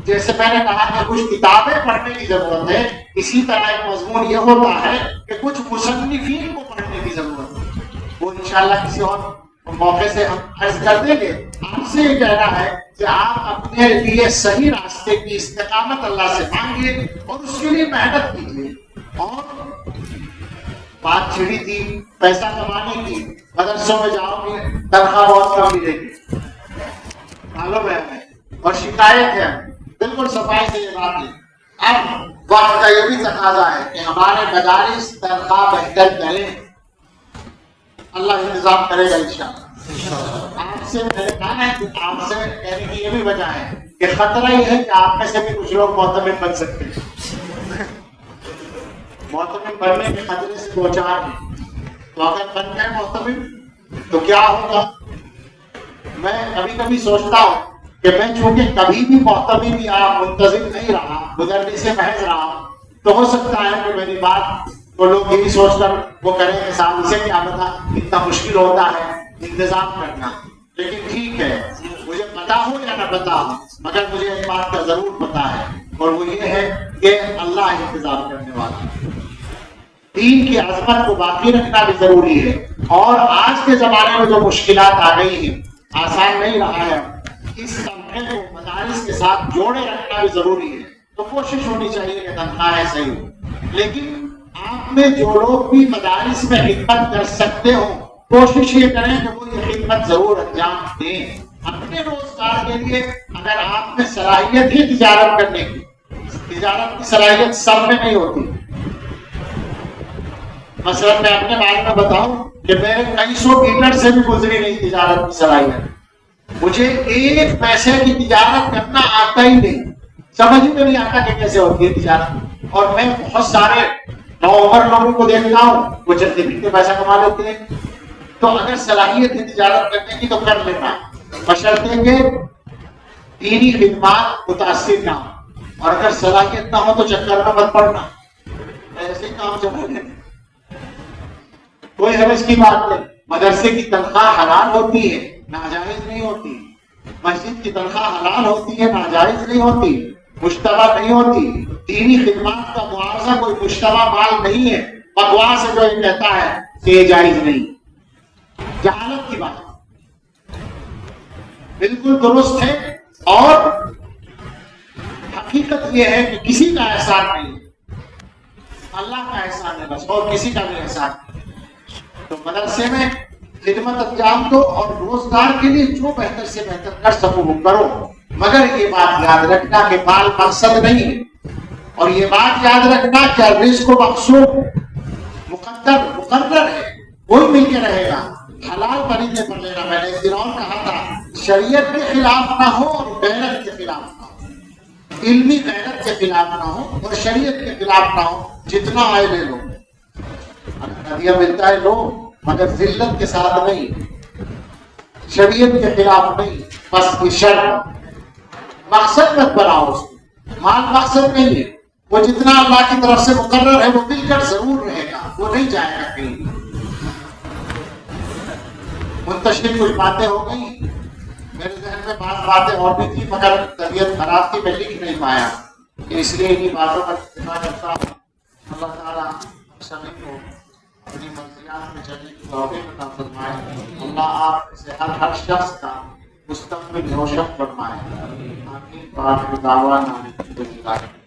Speaker 1: جیسے میں نے کہا کہ کچھ کتابیں پڑھنے کی ضرورت ہے، اسی طرح ایک مضمون یہ ہوتا ہے کہ کچھ مصنفین کو پڑھنے کی ضرورت ہے. وہ انشاءاللہ کسی اور موقع سے ہم عرض کر دیں گے. آپ سے یہ کہنا ہے کہ آپ اپنے لیے صحیح راستے کی استقامت اللہ سے مانگیے اور اس کے لیے محنت کیجیے. اور بات چھڑی تھی پیسہ کمانے کی، مدرسوں میں جاؤ گے تنخواہ بہت کم ملے گی، معلوم ہے ہمیں، اور شکایت ہے، بالکل صفائی سے یہ بات ہے. اب وقت کا یہ بھی تقاضا ہے کہ ہمارے مدارس تنخواہ بہتر کریں. اللہ انتظام کرے گا انشاءاللہ. آپ سے میں نے کہا ہے کہ آپ سے کہنے کی یہ بھی وجہ ہے کہ خطرہ یہ ہے کہ آپ میں سے بھی کچھ لوگ معتمد بن سکتے ہیں. معتمد بننے کے خطرے سے دو چار ہیں، تو اگر بن گئے معتمد تو کیا ہوگا. میں کبھی کبھی سوچتا ہوں کہ میں چونکہ کبھی بھی معتمد یا منتظم نہیں رہا، گزرنے سے محض رہا، تو ہو سکتا ہے کہ میری بات وہ لوگ یہ بھی سوچ کر وہ کریں کہ صاحب اسے کیا پتا اتنا مشکل ہوتا ہے انتظام کرنا. لیکن ٹھیک ہے، مجھے پتا ہو یا نہ پتا ہو، مگر مجھے ایک بات کا ضرور پتا ہے، اور وہ یہ ہے کہ اللہ انتظام کرنے والا. دین کی عظمت کو باقی رکھنا بھی ضروری ہے. اور آج کے زمانے میں جو مشکلات آ گئی ہیں، آسان نہیں رہا ہے. اس طبقے کو مدارس کے ساتھ جوڑے رکھنا بھی ضروری ہے، تو کوشش ہونی چاہیے کہ تنخواہیں صحیح ہو۔ لیکن آپ میں جو لوگ بھی مدارس میں خدمت کر سکتے ہو، کوشش یہ کریں کہ وہ یہ خدمت ضرور انجام دیں اپنے روزگار کے لیے۔ اگر آپ میں صلاحیت ہے تجارت کرنے کی، تجارت کی صلاحیت سب میں نہیں ہوتی۔ مثلا میں اپنے بارے میں بتاؤں کہ میرے کئی سو میٹر سے بھی گزری نہیں تجارت کی صلاحیت، مجھے ایک پیسے کی تجارت کرنا آتا ہی نہیں، سمجھ ہی نہیں آتا کہ کیسے ہوتی ہے تجارت۔ اور میں بہت سارے نوعمر لوگوں کو دیکھتا ہوں، وہ جلدی بھی پیسہ کما لیتے ہیں۔ تو اگر صلاحیت ہے تجارت کرنے کی تو کر لینا، بشرطے کہ دینی خدمات متاثر نہ ہو، اور اگر صلاحیت نہ ہو تو چکر میں مت پڑنا، ایسے ہی کام چلا لینا، کوئی حرج کی بات نہیں۔ مدرسے کی تنخواہ حلال ہوتی ہے، ناجائز نہیں ہوتی۔ مسجد کی تنخواہ حلال ہوتی ہے، ناجائز نہیں ہوتی، مشتبہ نہیں ہوتی۔ دینی خدمات کا معاوضہ کوئی مشتبہ مال نہیں ہے، بکواس ہے جو یہ کہتا ہے کہ یہ جائز نہیں۔ جہالت کی بات بالکل درست ہے، اور حقیقت یہ ہے کہ کسی کا احسان نہیں ہے، اللہ کا احسان ہے بس، اور کسی کا بھی احسان نہیں۔ تو مدرسے میں خدمت انجام دو، اور روزگار کے لیے جو بہتر سے بہتر کر سکو وہ کرو، مگر یہ بات یاد رکھنا کہ مال مقصد نہیں ہے، اور یہ بات یاد رکھنا کہ رزق و مقصود مقرر ہے، کوئی مل کے رہے گا۔ حلال طریقے پر لینا، میں نے ایک دن اور کہا تھا، شریعت کے خلاف نہ ہو اور غیرت کے خلاف نہ ہو، علمی غیرت کے خلاف نہ ہو اور شریعت کے خلاف نہ ہو، جتنا آئے لے لو، ہدیہ ملتا ہے لو، مگر ذلت کے ساتھ نہیں، شریعت کے خلاف نہیں، بس یہ شرط، مقصد مت بناؤ اس کو، مال مقصد نہیں ہے، وہ جتنا اللہ کی طرف سے مقرر ہے وہ مل کر ضرور رہے گا، وہ نہیں جائے گا کہیں۔ منتشر کچھ باتیں ہو گئی، میرے ذہن میں بعض باتیں اور بھی تھی، مگر طبیعت خراب تھی، میں لکھ نہیں پایا، اس لیے انہیں باتوں کا اتفاق کرتا ہوں۔ اللہ تعالیٰ ہم سبھی کو اپنی منزلات میں چلنے کی توفیق عطا فرمائے۔ اللہ آپ سے ہر شخص کا مستقبل روشن فرمائے۔ آمین۔ وآخر دعوانا الحمدللہ۔